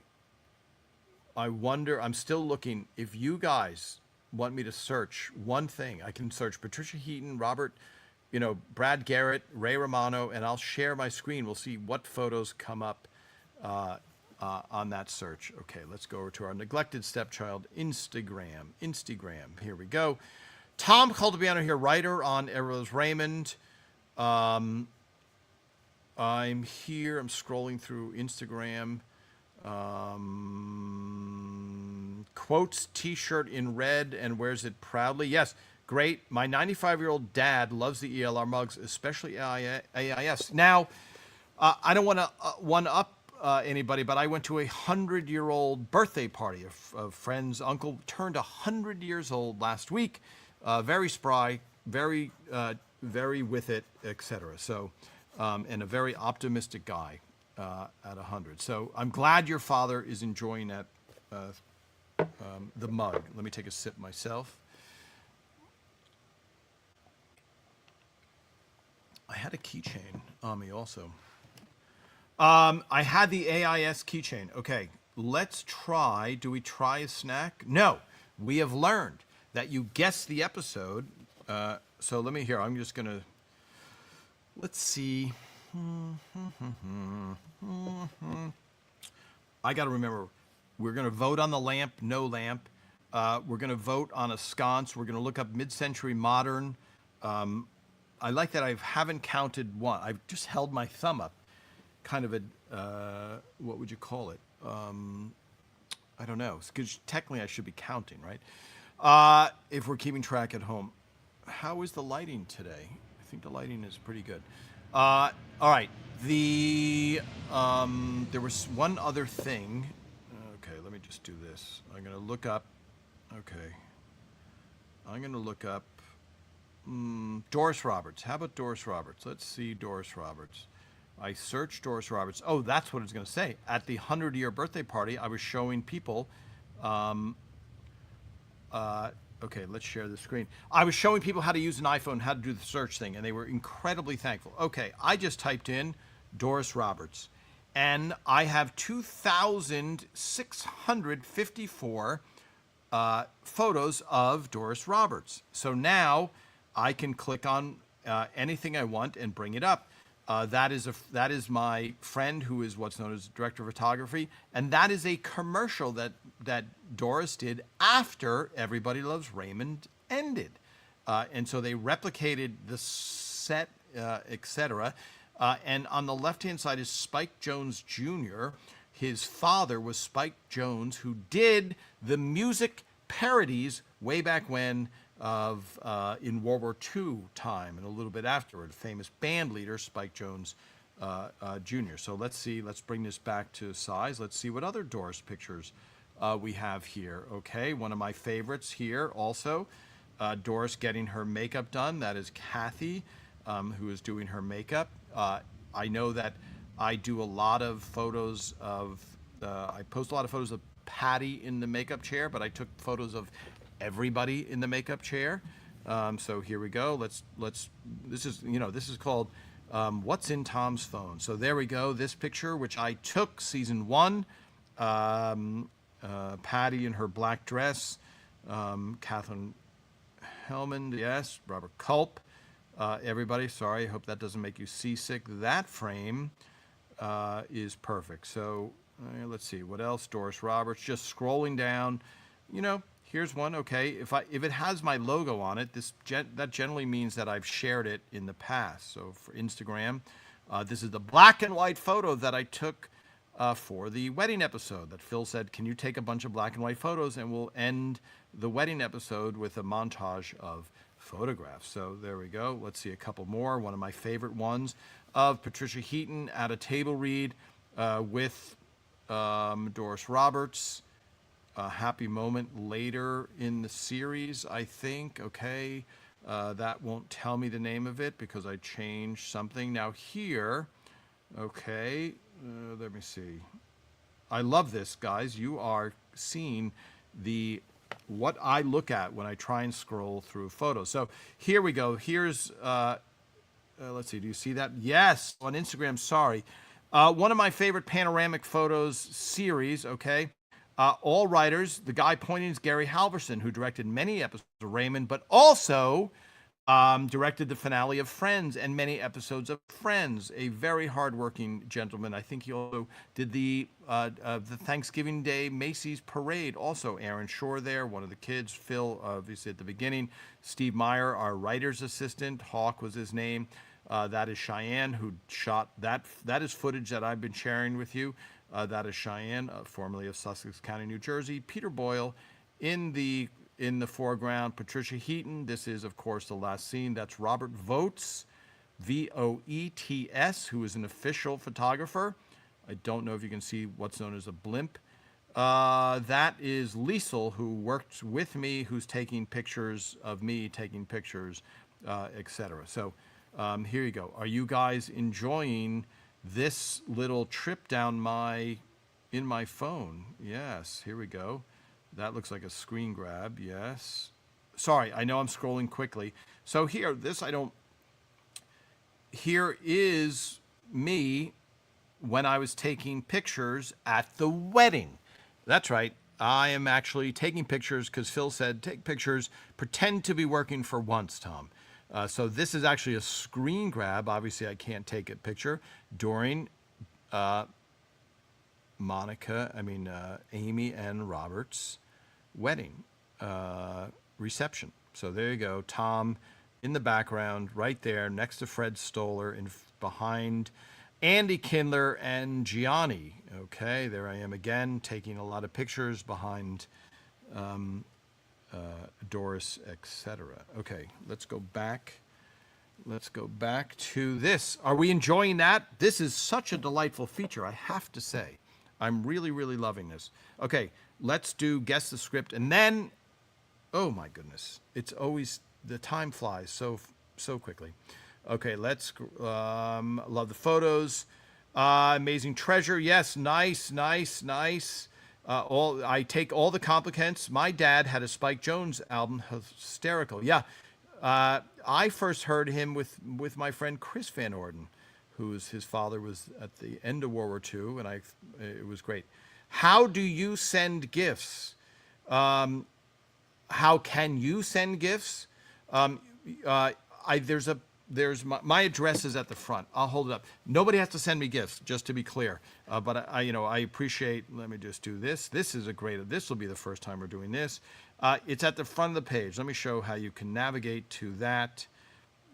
I wonder, I'm still looking. If you guys want me to search one thing, I can search Patricia Heaton, Robert, Brad Garrett, Ray Romano, and I'll share my screen. We'll see what photos come up on that search. Okay, let's go over to our neglected stepchild Instagram. Here we go. Tom Caltabiano here, writer on Errol's Raymond. I'm here. I'm scrolling through Instagram. Quotes T-shirt in red and wears it proudly. Yes, great. My 95-year-old dad loves the ELR mugs, especially AIS. Now, I don't want to one up anybody, but I went to a 100-year-old birthday party. A friend's uncle turned 100 years old last week. Very spry, very with it, etc. So, and a very optimistic guy at 100. So I'm glad your father is enjoying that. The mug. Let me take a sip myself. I had a keychain on me also. I had the AIS keychain. Okay, let's try. Do we try a snack? No. We have learned that you guessed the episode. So let me hear. I'm just going to. Let's see. I got to remember. We're going to vote on the lamp, no lamp. We're going to vote on a sconce. We're going to look up mid-century modern. I like that I haven't counted one. I've just held my thumb up. Kind of a, what would you call it? I don't know. Because technically I should be counting, right? If we're keeping track at home. How is the lighting today? I think the lighting is pretty good. All right. There was one other thing. Okay, let me just do this. I'm going to look up. Okay. I'm going to look up Doris Roberts. How about Doris Roberts? Let's see Doris Roberts. I searched Doris Roberts. Oh, that's what I was going to say. At the 100-year birthday party, I was showing people. Okay, let's share the screen. I was showing people how to use an iPhone, how to do the search thing, and they were incredibly thankful. Okay, I just typed in Doris Roberts, and I have 2,654 photos of Doris Roberts. So now I can click on anything I want and bring it up. That is my friend who is what's known as director of photography, and that is a commercial that Doris did after Everybody Loves Raymond ended, and so they replicated the set, etc. And on the left-hand side is Spike Jones Jr. His father was Spike Jones, who did the music parodies way back when of in World War II time and a little bit afterward. Famous band leader Spike Jones Jr. So let's see. Let's bring this back to size. Let's see what other Doris pictures we have here. Okay, one of my favorites here also. Doris getting her makeup done. That is Kathy, who is doing her makeup. I know that I do a lot of photos of. I post a lot of photos of Patty in the makeup chair, but I took photos of everybody in the makeup chair. So here we go. This is called What's in Tom's Phone. So there we go. This picture, which I took season 1, Patty in her black dress, Catherine Hellman, yes, Robert Culp, everybody. Sorry, I hope that doesn't make you seasick. That frame is perfect. So let's see what else. Doris Roberts. Just scrolling down. Here's one. Okay, if it has my logo on it, that generally means that I've shared it in the past. So for Instagram, this is the black and white photo that I took for the wedding episode. That Phil said, "Can you take a bunch of black and white photos, and we'll end the wedding episode with a montage of photographs." So there we go. Let's see a couple more. One of my favorite ones of Patricia Heaton at a table read with Doris Roberts. A happy moment later in the series, I think. Okay, that won't tell me the name of it because I changed something. Now here, okay, let me see. I love this, guys. You are seeing what I look at when I try and scroll through photos. So here we go. Here's, let's see, do you see that? Yes, on Instagram, sorry. One of my favorite panoramic photos series, okay? All writers, the guy pointing is Gary Halverson, who directed many episodes of Raymond, but also directed the finale of Friends and many episodes of Friends. A very hardworking gentleman. I think he also did the Thanksgiving Day Macy's Parade. Also, Aaron Shore there, one of the kids. Phil, obviously at the beginning. Steve Meyer, our writer's assistant. Hawk was his name. That is Cheyenne, who shot that. That is footage that I've been sharing with you. That is Cheyenne, formerly of Sussex County, New Jersey. Peter Boyle in the foreground. Patricia Heaton. This is, of course, the last scene. That's Robert Voets, Voets, who is an official photographer. I don't know if you can see what's known as a blimp. That is Liesel, who worked with me, who's taking pictures of me, taking pictures, etc. So here you go. Are you guys enjoying this little trip down in my phone? Yes, here we go. That looks like a screen grab. Yes. Sorry, I know I'm scrolling quickly. So here is me when I was taking pictures at the wedding. That's right. I am actually taking pictures because Phil said, take pictures, pretend to be working for once, Tom. So this is actually a screen grab. Obviously, I can't take a picture during Amy and Robert's wedding reception. So there you go. Tom in the background, right there, next to Fred Stoller, behind Andy Kindler and Gianni. Okay, there I am again, taking a lot of pictures behind Doris, etc. Okay, let's go back. Let's go back to this. Are we enjoying that? This is such a delightful feature, I have to say. I'm really, really loving this. Okay, let's do guess the script, and then, oh my goodness, it's always, the time flies so quickly. Okay, let's, love the photos. Amazing treasure, yes, nice. I take all the compliments. My dad had a Spike Jones album, hysterical. Yeah, I first heard him with my friend Chris Van Orden, his father was at the end of World War II, and it was great. How do you send gifts? How can you send gifts? There's my address is at the front. I'll hold it up. Nobody has to send me gifts, just to be clear. But I appreciate. Let me just do this. This will be the first time we're doing this. It's at the front of the page. Let me show how you can navigate to that.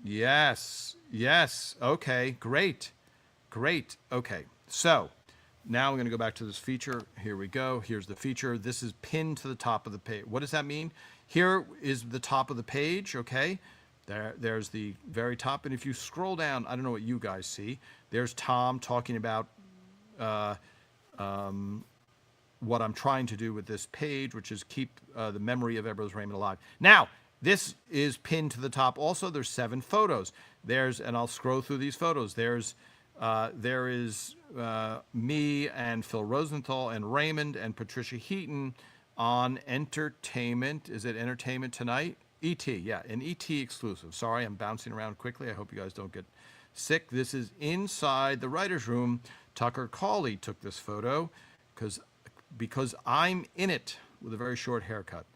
Yes. Okay. Great. Okay. So now I'm going to go back to this feature. Here we go. Here's the feature. This is pinned to the top of the page. What does that mean? Here is the top of the page. Okay. There's the very top, and if you scroll down, I don't know what you guys see. There's Tom talking about what I'm trying to do with this page, which is keep the memory of Edward Raymond alive. Now, this is pinned to the top. Also, there's 7 photos. And I'll scroll through these photos. There is me and Phil Rosenthal and Raymond and Patricia Heaton on Entertainment. Is it Entertainment Tonight? ET, yeah, an ET exclusive. Sorry, I'm bouncing around quickly. I hope you guys don't get sick. This is inside the writer's room. Tucker Cawley took this photo because I'm in it with a very short haircut.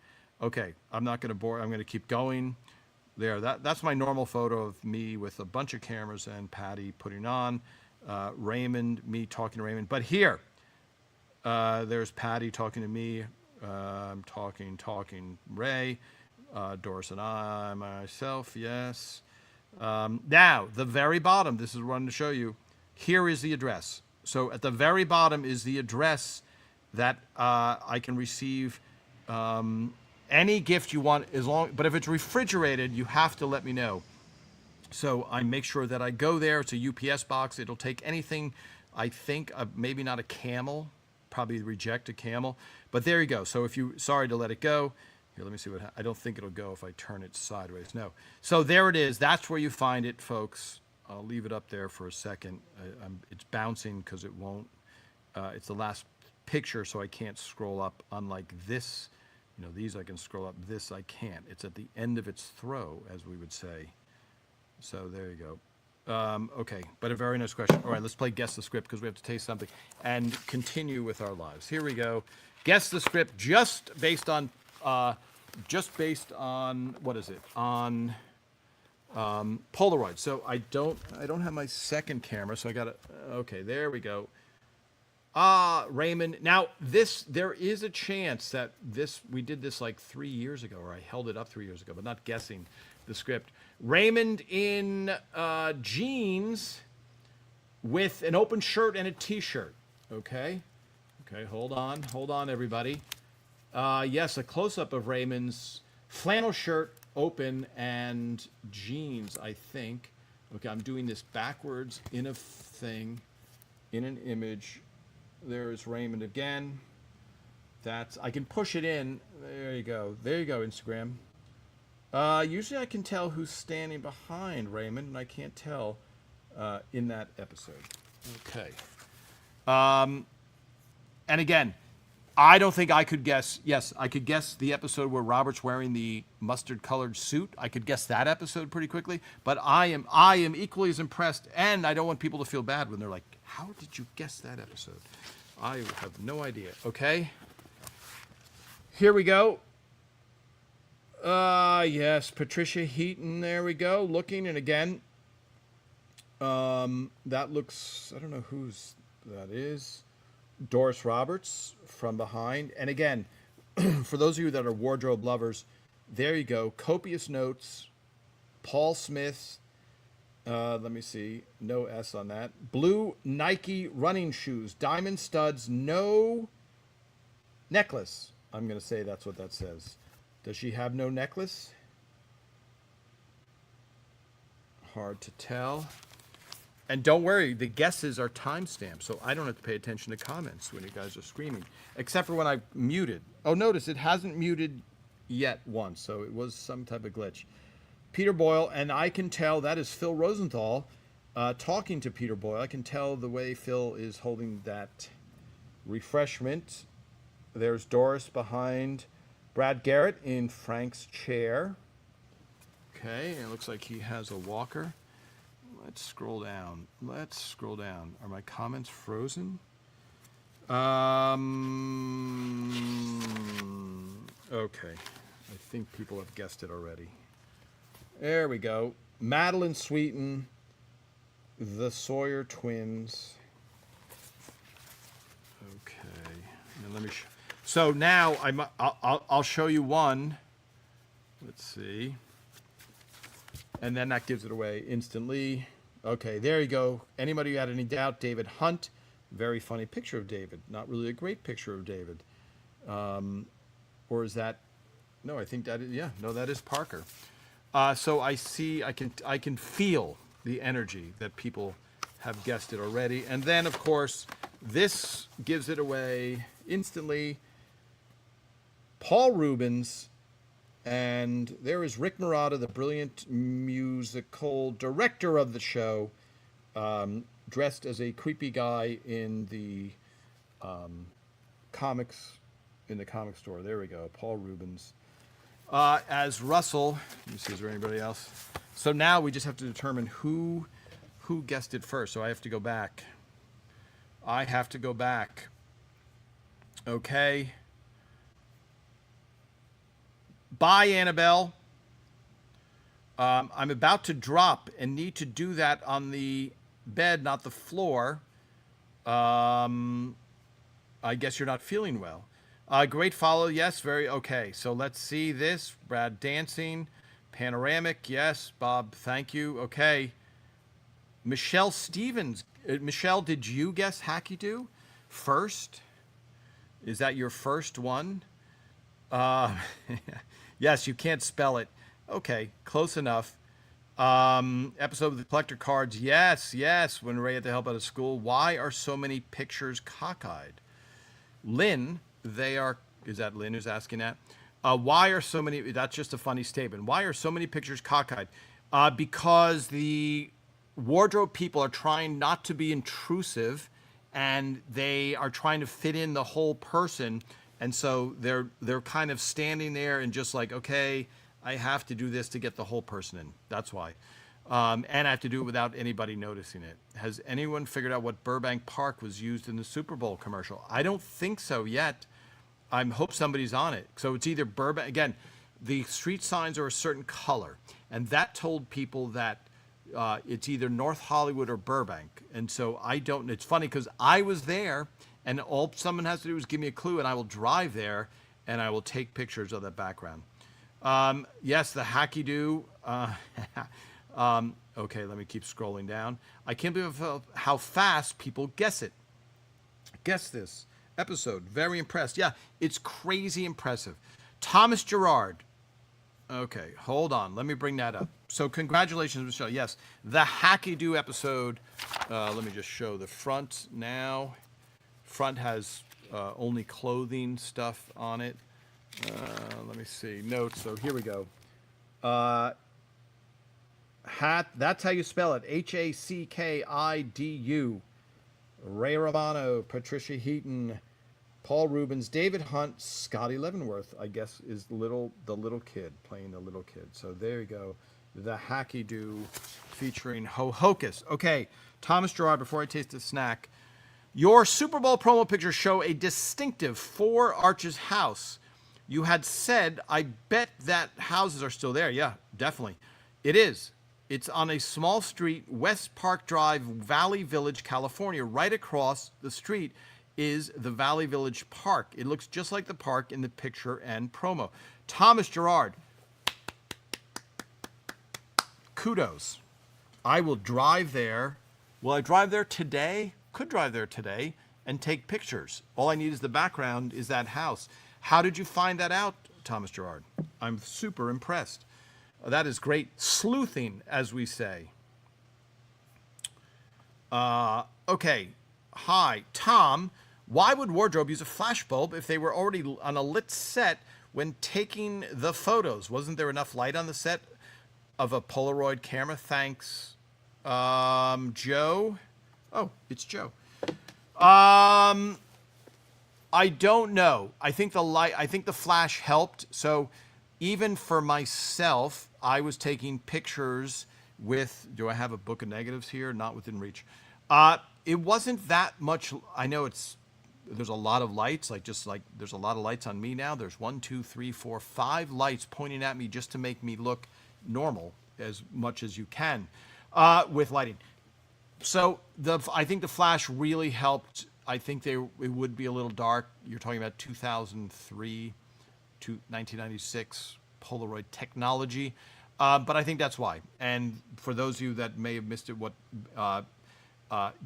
Okay, I'm not going to bore. I'm going to keep going. There, that's my normal photo of me with a bunch of cameras and Patty putting on. Raymond, me talking to Raymond. But here, there's Patty talking to me. I'm talking Ray. Doris and I, myself, yes. Now, the very bottom, this is what I wanted to show you. Here is the address. So at the very bottom is the address that I can receive any gift you want, but if it's refrigerated, you have to let me know. So I make sure that I go there. It's a UPS box. It'll take anything, I think, maybe not a camel, probably reject a camel. But there you go. So sorry to let it go. Here, let me see I don't think it'll go if I turn it sideways. No. So there it is. That's where you find it, folks. I'll leave it up there for a second. It's bouncing because it won't. It's the last picture, so I can't scroll up. Unlike this, these I can scroll up. This I can't. It's at the end of its throw, as we would say. So there you go. Okay, but a very nice question. All right, let's play Guess the Script because we have to taste something and continue with our lives. Here we go. Guess the Script just based on what is it? On Polaroid. So I don't have my second camera, so I got to. Okay, there we go. Raymond. Now there is a chance that we did this like 3 years ago, or I held it up 3 years ago, but not guessing the script. Raymond in jeans with an open shirt and a t-shirt. Okay. Okay, hold on, everybody. Yes, a close-up of Raymond's flannel shirt open and jeans, I think. Okay, I'm doing this backwards in a thing, in an image. There's Raymond again. I can push it in. There you go. There you go, Instagram. Usually I can tell who's standing behind Raymond, and I can't tell in that episode. Okay. And again, I don't think I could guess. Yes, I could guess the episode where Robert's wearing the mustard-colored suit. I could guess that episode pretty quickly. But I am equally as impressed, and I don't want people to feel bad when they're like, "How did you guess that episode?" I have no idea. Okay. Here we go. Yes, Patricia Heaton. There we go. Looking, and again, that looks. I don't know whose that is. Doris Roberts from behind. And again, for those of you that are wardrobe lovers, there you go. Copious notes. Paul Smith. Let me see. No S on that. Blue Nike running shoes. Diamond studs. No necklace. I'm going to say that's what that says. Does she have no necklace? Hard to tell. And don't worry, the guesses are timestamped, so I don't have to pay attention to comments when you guys are screaming, except for when I muted. Oh, notice it hasn't muted yet once, so it was some type of glitch. Peter Boyle, and I can tell that is Phil Rosenthal talking to Peter Boyle. I can tell the way Phil is holding that refreshment. There's Doris behind Brad Garrett in Frank's chair. Okay, it looks like he has a walker. Let's scroll down. Are my comments frozen? Okay. I think people have guessed it already. There we go. Madeline Sweeten, the Sawyer twins. Okay. Now let me. So now I'll show you one. Let's see. And then that gives it away instantly. Okay, there you go. Anybody who had any doubt, David Hunt. Very funny picture of David. Not really a great picture of David. Or is that... No, I think that is... Yeah, no, that is Parker. So I see, I can feel the energy that people have guessed it already. And then, of course, this gives it away instantly. Paul Rubens... And there is Rick Marotta, the brilliant musical director of the show, dressed as a creepy guy in the comic store. There we go, Paul Rubens. As Russell, let me see, is there anybody else? So now we just have to determine who guessed it first. So I have to go back. Okay. Bye, Annabelle. I'm about to drop and need to do that on the bed, not the floor. I guess you're not feeling well. Great follow. Yes, very okay. So let's see this. Brad dancing. Panoramic. Yes, Bob, thank you. Okay. Michelle Stevens. Michelle, did you guess Hacky Do first? Is that your first one? Yes, you can't spell it. Okay, close enough. Episode of the collector cards. Yes. When Ray had to help out of school. Why are so many pictures cockeyed? Lynn, is that Lynn who's asking that? Why are so many, that's just a funny statement. Why are so many pictures cockeyed? Because the wardrobe people are trying not to be intrusive, and they are trying to fit in the whole person. And so they're kind of standing there and just like, okay, I have to do this to get the whole person in. That's why. And I have to do it without anybody noticing it. Has anyone figured out what Burbank Park was used in the Super Bowl commercial? I don't think so yet. I hope somebody's on it. So it's either Burbank. Again, the street signs are a certain color. And that told people that it's either North Hollywood or Burbank. And so I don't. It's funny because I was there. And all someone has to do is give me a clue, and I will drive there, and I will take pictures of that background. Yes, the Hacky Do. Okay, let me keep scrolling down. I can't believe how fast people guess it. Guess this. episode. Very impressed. Yeah, it's crazy impressive. Thomas Gerard. Okay, hold on. Let me bring that up. So congratulations, Michelle. Yes, the Hacky Do episode. Let me just show the front now. Front has only clothing stuff on it. Let me see. Notes. So here we go. Hat. That's how you spell it. Hackidu. Ray Romano, Patricia Heaton, Paul Rubens, David Hunt, Scotty Leavenworth, I guess, is the little kid playing the little kid. So there you go. The Hacky Do featuring Ho Hocus. Okay, Thomas Gerard, before I taste the snack, your Super Bowl promo pictures show a distinctive Four Arches house. You had said, I bet that houses are still there. Yeah, definitely. It is. It's on a small street, West Park Drive, Valley Village, California. Right across the street is the Valley Village Park. It looks just like the park in the picture and promo. Thomas Gerard, kudos. I will drive there. Will I drive there today? Could drive there today and take pictures. All I need is the background is that house. How did you find that out, Thomas Gerard? I'm super impressed. That is great sleuthing, as we say. Okay. Hi, Tom. Why would Wardrobe use a flashbulb if they were already on a lit set when taking the photos? Wasn't there enough light on the set of a Polaroid camera? Thanks, Joe. Oh, it's Joe. I don't know. I think the flash helped. So even for myself, I was taking pictures with, do I have a book of negatives here? Not within reach. It wasn't that much. I know there's a lot of lights, there's a lot of lights on me now. There's 1, 2, 3, 4, 5 lights pointing at me just to make me look normal as much as you can with lighting. So I think the flash really helped. I think it would be a little dark. You're talking about 2003 to 1996 Polaroid technology. But I think that's why. And for those of you that may have missed it, what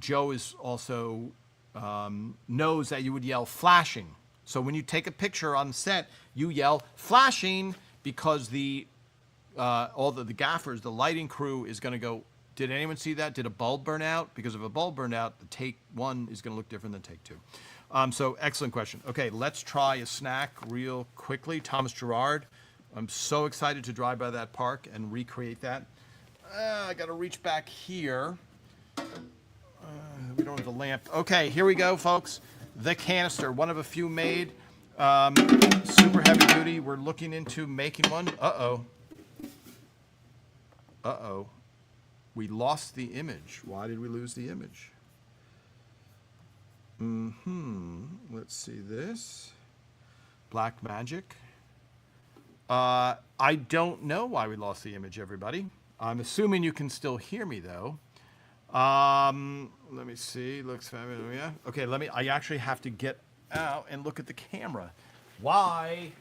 Joe is also knows that you would yell flashing. So when you take a picture on set, you yell flashing because all the gaffers, the lighting crew is going to go, did anyone see that? Did a bulb burn out? Because if a bulb burned out, the take one is going to look different than take two. So excellent question. Okay, let's try a snack real quickly. Thomas Gerard. I'm so excited to drive by that park and recreate that. I got to reach back here. We don't have the lamp. Okay, here we go, folks. The canister, one of a few made. Super heavy duty. We're looking into making one. Uh-oh. Uh-oh. We lost the image. Why did we lose the image? Let's see this. Black Magic. I don't know why we lost the image, everybody. I'm assuming you can still hear me, though. Let me see. Looks familiar. Yeah. Okay, I actually have to get out and look at the camera. Why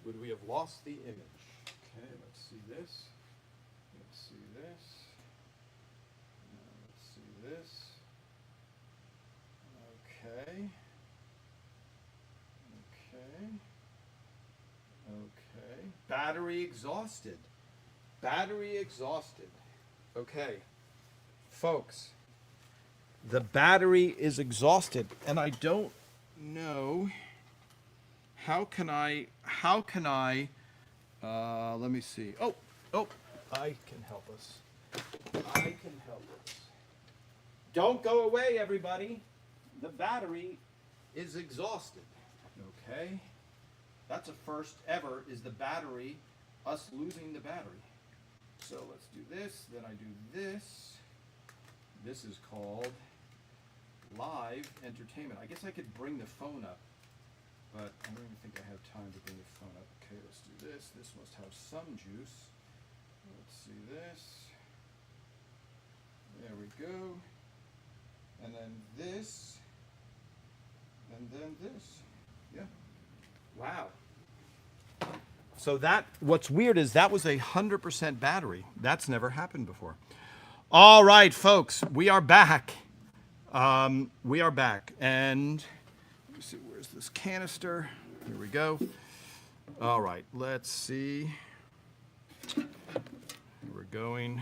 would we have lost the image? Okay, let's see this. Let's see this. Let's see this. Okay. Okay. Okay. Battery exhausted. Battery exhausted. Okay. Folks, the battery is exhausted, and I don't know how can I let me see. Oh, I can help us. I can help us. Don't go away, everybody. The battery is exhausted. Okay? That's a first ever, is the battery, us losing the battery. So let's do this, then I do this. This is called live entertainment. I guess I could bring the phone up, but I don't even think I have time to bring the phone up. Okay, let's do this. This must have some juice. Let's see this. There we go. And then this. And then this. Yeah. Wow. So what's weird is that was 100% battery. That's never happened before. All right, folks, we are back. We are back, and let's see, where's this canister? Here we go. All right, let's see. We're going.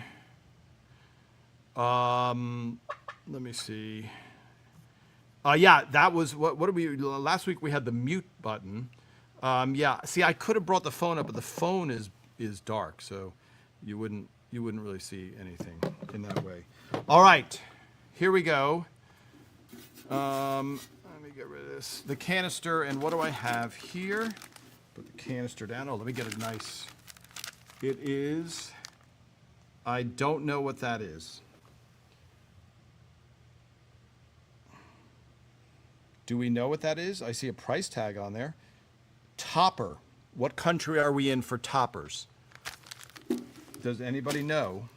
Let me see. Yeah, that was what did we last week? We had the mute button. Yeah, see, I could have brought the phone up, but the phone is dark, so you wouldn't really see anything in that way. All right, here we go. Let me get rid of this. The canister, and what do I have here? Put the canister down. Oh, let me get it nice. It is. I don't know what that is. Do we know what that is? I see a price tag on there. Topper. What country are we in for toppers? Does anybody know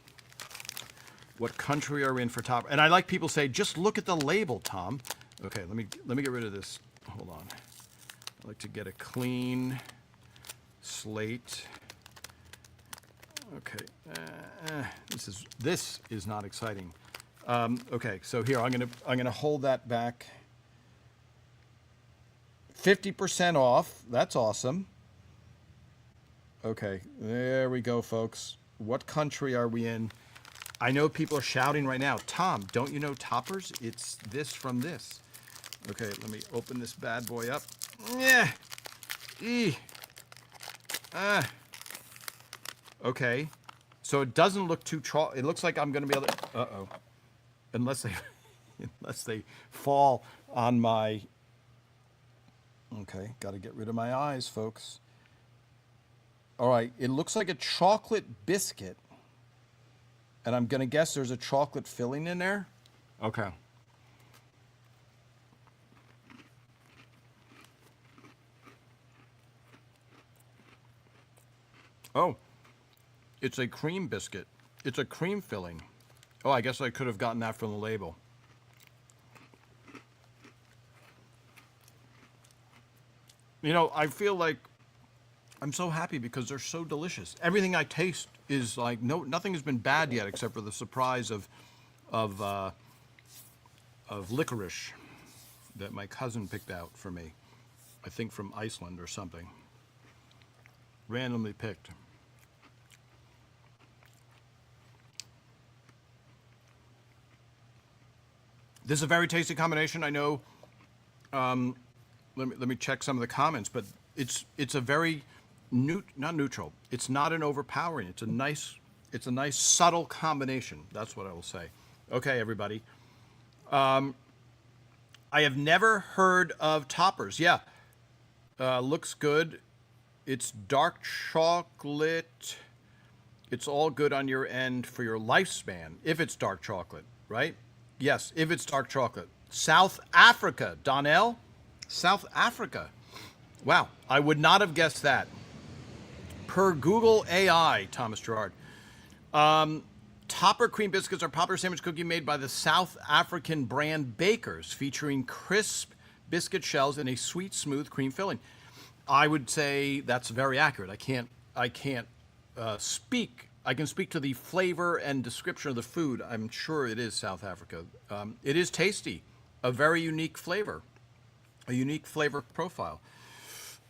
what country are we in for topper? And I like people say, just look at the label, Tom. Okay, let me get rid of this. Hold on. I like to get a clean slate. Okay, this is not exciting. Okay, so here I'm gonna hold that back. 50% off. That's awesome. Okay, there we go, folks. What country are we in? I know people are shouting right now. Tom, don't you know toppers? It's this from this. Okay, let me open this bad boy up. Yeah. Okay. So it doesn't look too it looks like I'm going to be able to unless they fall on my. Okay, got to get rid of my eyes, folks. All right, it looks like a chocolate biscuit. And I'm going to guess there's a chocolate filling in there. Okay. Oh, it's a cream biscuit. It's a cream filling. Oh, I guess I could have gotten that from the label. You know, I feel like I'm so happy because they're so delicious. Everything I taste is like nothing has been bad yet except for the surprise of licorice that my cousin picked out for me. I think from Iceland or something. Randomly picked. This is a very tasty combination. I know. Let me check some of the comments, but it's a very not neutral. It's not an overpowering. It's a nice subtle combination. That's what I will say. Okay, everybody. I have never heard of toppers. Yeah, looks good. It's dark chocolate. It's all good on your end for your lifespan if it's dark chocolate, right? Yes, if it's dark chocolate. South Africa, Donnell. South Africa. Wow, I would not have guessed that. Per Google AI, Thomas Gerard. Topper cream biscuits are popular sandwich cookie made by the South African brand Bakers, featuring crisp biscuit shells and a sweet, smooth cream filling. I would say that's very accurate. I can't speak. I can speak to the flavor and description of the food. I'm sure it is South Africa. It is tasty, a very unique flavor, a unique flavor profile.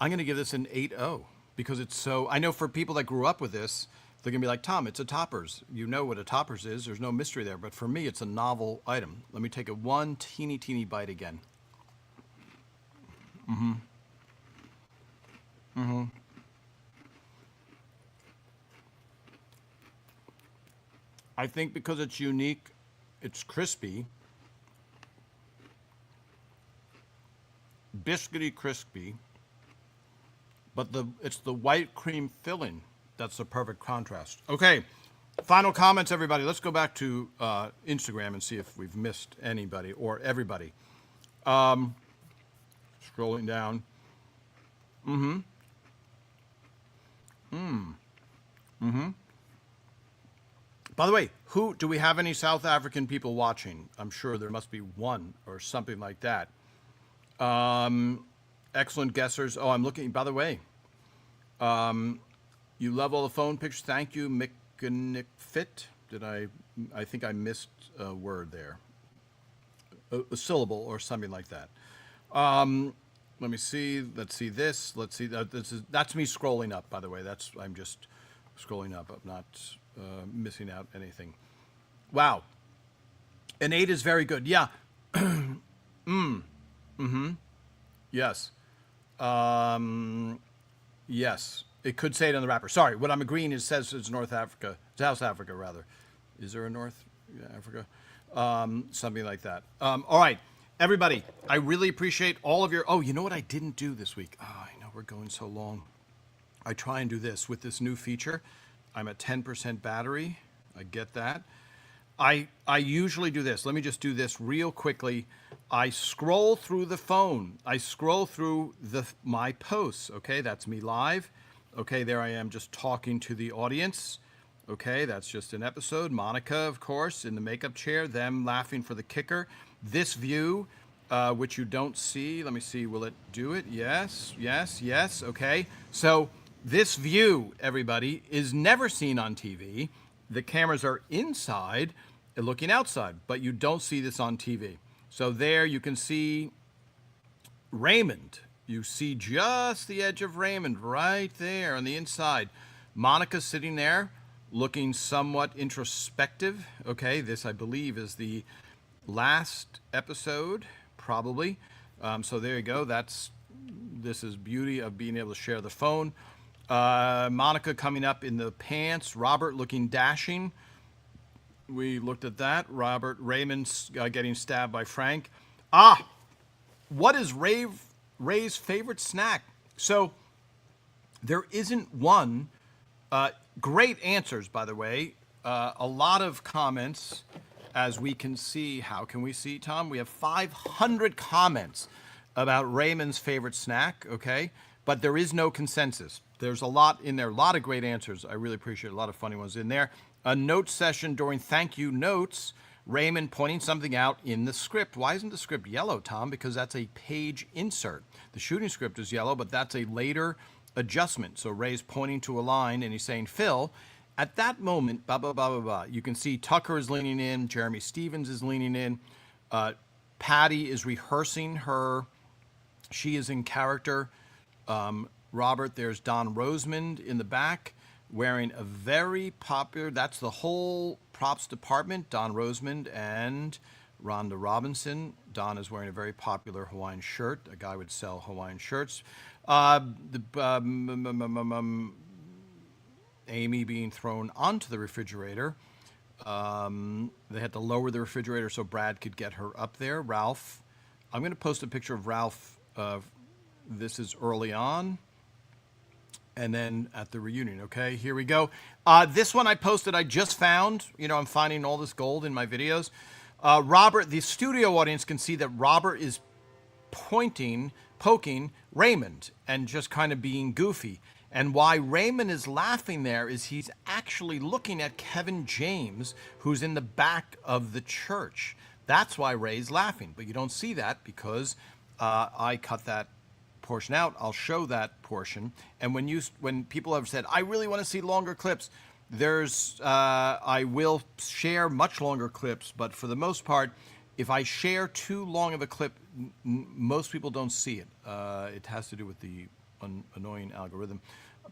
I'm going to give this an 8.0 because it's so. I know for people that grew up with this, they're going to be like, Tom, it's a Toppers. You know what a Toppers is. There's no mystery there. But for me, it's a novel item. Let me take a one teeny bite again. I think because it's unique, it's crispy, biscuity crispy, but it's the white cream filling that's the perfect contrast. Okay, final comments, everybody. Let's go back to Instagram and see if we've missed anybody or everybody. Scrolling down. By the way, do we have any South African people watching? I'm sure there must be one or something like that. Excellent guessers. Oh, I'm looking. By the way, you love all the phone pictures. Thank you, Mick Fit. I think I missed a word there. a syllable or something like that. Let me see. Let's see this. Let's see that. That's me scrolling up, by the way. I'm just scrolling up. I'm not missing out anything. Wow. An 8 is very good. Yeah. Yes. Yes. It could say it on the wrapper. Sorry. What I'm agreeing is says it's North Africa. South Africa, rather. Is there a North Africa? Something like that. All right. Everybody, I really appreciate all of your... Oh, you know what I didn't do this week? Oh, I know we're going so long. I try and do this with this new feature. I'm at 10% battery. I get that. I usually do this. Let me just do this real quickly. I scroll through the phone. I scroll through my posts. Okay, that's me live. Okay, there I am just talking to the audience. Okay, that's just an episode. Monica, of course, in the makeup chair, them laughing for the kicker. This view, which you don't see. Let me see, will it do it? Yes, yes, yes. Okay, so this view, everybody, is never seen on TV. The cameras are inside and looking outside, but you don't see this on TV. So there you can see Raymond. You see just the edge of Raymond right there on the inside. Monica's sitting there looking somewhat introspective. Okay, this I believe is the last episode, probably. So there you go. This is beauty of being able to share the phone. Monica coming up in the pants. Robert looking dashing. We looked at that. Raymond getting stabbed by Frank. What is Ray's favorite snack? So there isn't one. Great answers, by the way. A lot of comments, as we can see. How can we see, Tom? We have 500 comments about Raymond's favorite snack, okay? But there is no consensus. There's a lot in there, a lot of great answers. I really appreciate a lot of funny ones in there. A note session during thank you notes. Raymond pointing something out in the script. Why isn't the script yellow, Tom? Because that's a page insert. The shooting script is yellow, but that's a later adjustment. So Ray's pointing to a line and he's saying, Phil, at that moment, blah, blah, blah, blah, blah. You can see Tucker is leaning in. Jeremy Stevens is leaning in. Patty is rehearsing her. She is in character. Robert, there's Don Rosemond in the back wearing a very popular, that's the whole props department, Don Rosemond and Rhonda Robinson. Don is wearing a very popular Hawaiian shirt. A guy would sell Hawaiian shirts. Amy being thrown onto the refrigerator. They had to lower the refrigerator so Brad could get her up there. Ralph, I'm going to post a picture of Ralph. This is early on. And then at the reunion, okay? Here we go. This one I posted, I just found. You know, I'm finding all this gold in my videos. Robert, the studio audience can see that Robert is poking Raymond and just kind of being goofy. And why Raymond is laughing there is he's actually looking at Kevin James, who's in the back of the church. That's why Ray's laughing. But you don't see that because I cut that portion out. I'll show that portion. And when people have said, I really want to see longer clips, I will share much longer clips, but for the most part, if I share too long of a clip, most people don't see it. It has to do with the annoying algorithm.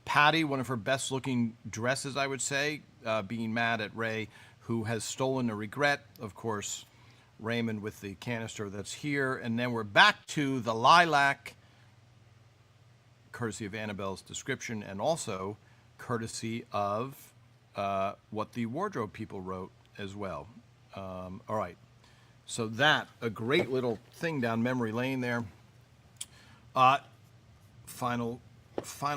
Patty, one of her best looking dresses, I would say, being mad at Ray, who has stolen a regret. Of course, Raymond with the canister that's here. And then we're back to the lilac, courtesy of Annabelle's description, and also courtesy of what the wardrobe people wrote as well. All right. So a great little thing down memory lane there. Final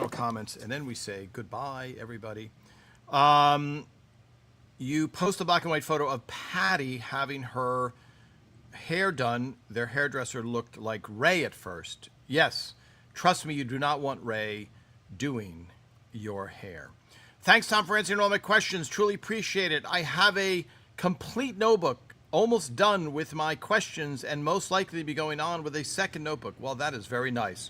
comments, and then we say goodbye, everybody. You post a black and white photo of Patty having her hair done. Their hairdresser looked like Ray at first. Yes, trust me, you do not want Ray doing your hair. Thanks, Tom, for answering all my questions. Truly appreciate it. I have a complete notebook, almost done with my questions, and most likely to be going on with a second notebook. Well, that is very nice.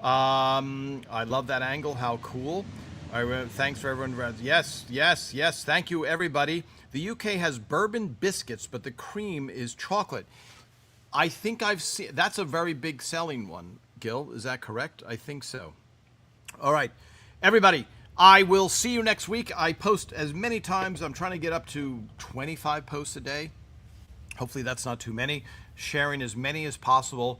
I love that angle. How cool. Thanks for everyone. Yes, yes, yes. Thank you, everybody. The UK has bourbon biscuits, but the cream is chocolate. I think I've seen, that's a very big selling one, Gil. Is that correct? I think so. All right, everybody, I will see you next week. I post as many times. I'm trying to get up to 25 posts a day. Hopefully that's not too many. Sharing as many as possible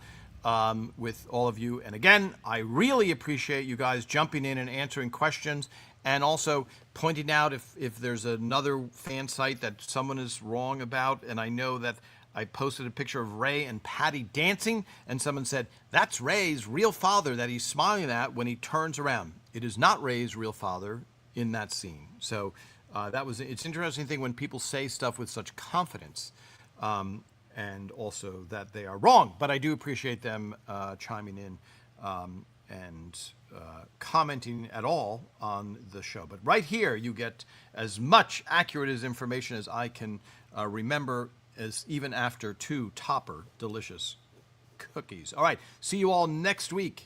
with all of you. And again, I really appreciate you guys jumping in and answering questions, and also pointing out if there's another fan site that someone is wrong about. And I know that I posted a picture of Ray and Patty dancing, and someone said, that's Ray's real father that he's smiling at when he turns around. It is not Ray's real father in that scene. So it's an interesting thing when people say stuff with such confidence, and also that they are wrong. But I do appreciate them chiming in and commenting at all on the show. But right here, you get as much accurate as information as I can remember, as even after 2 Topper delicious cookies. All right, see you all next week.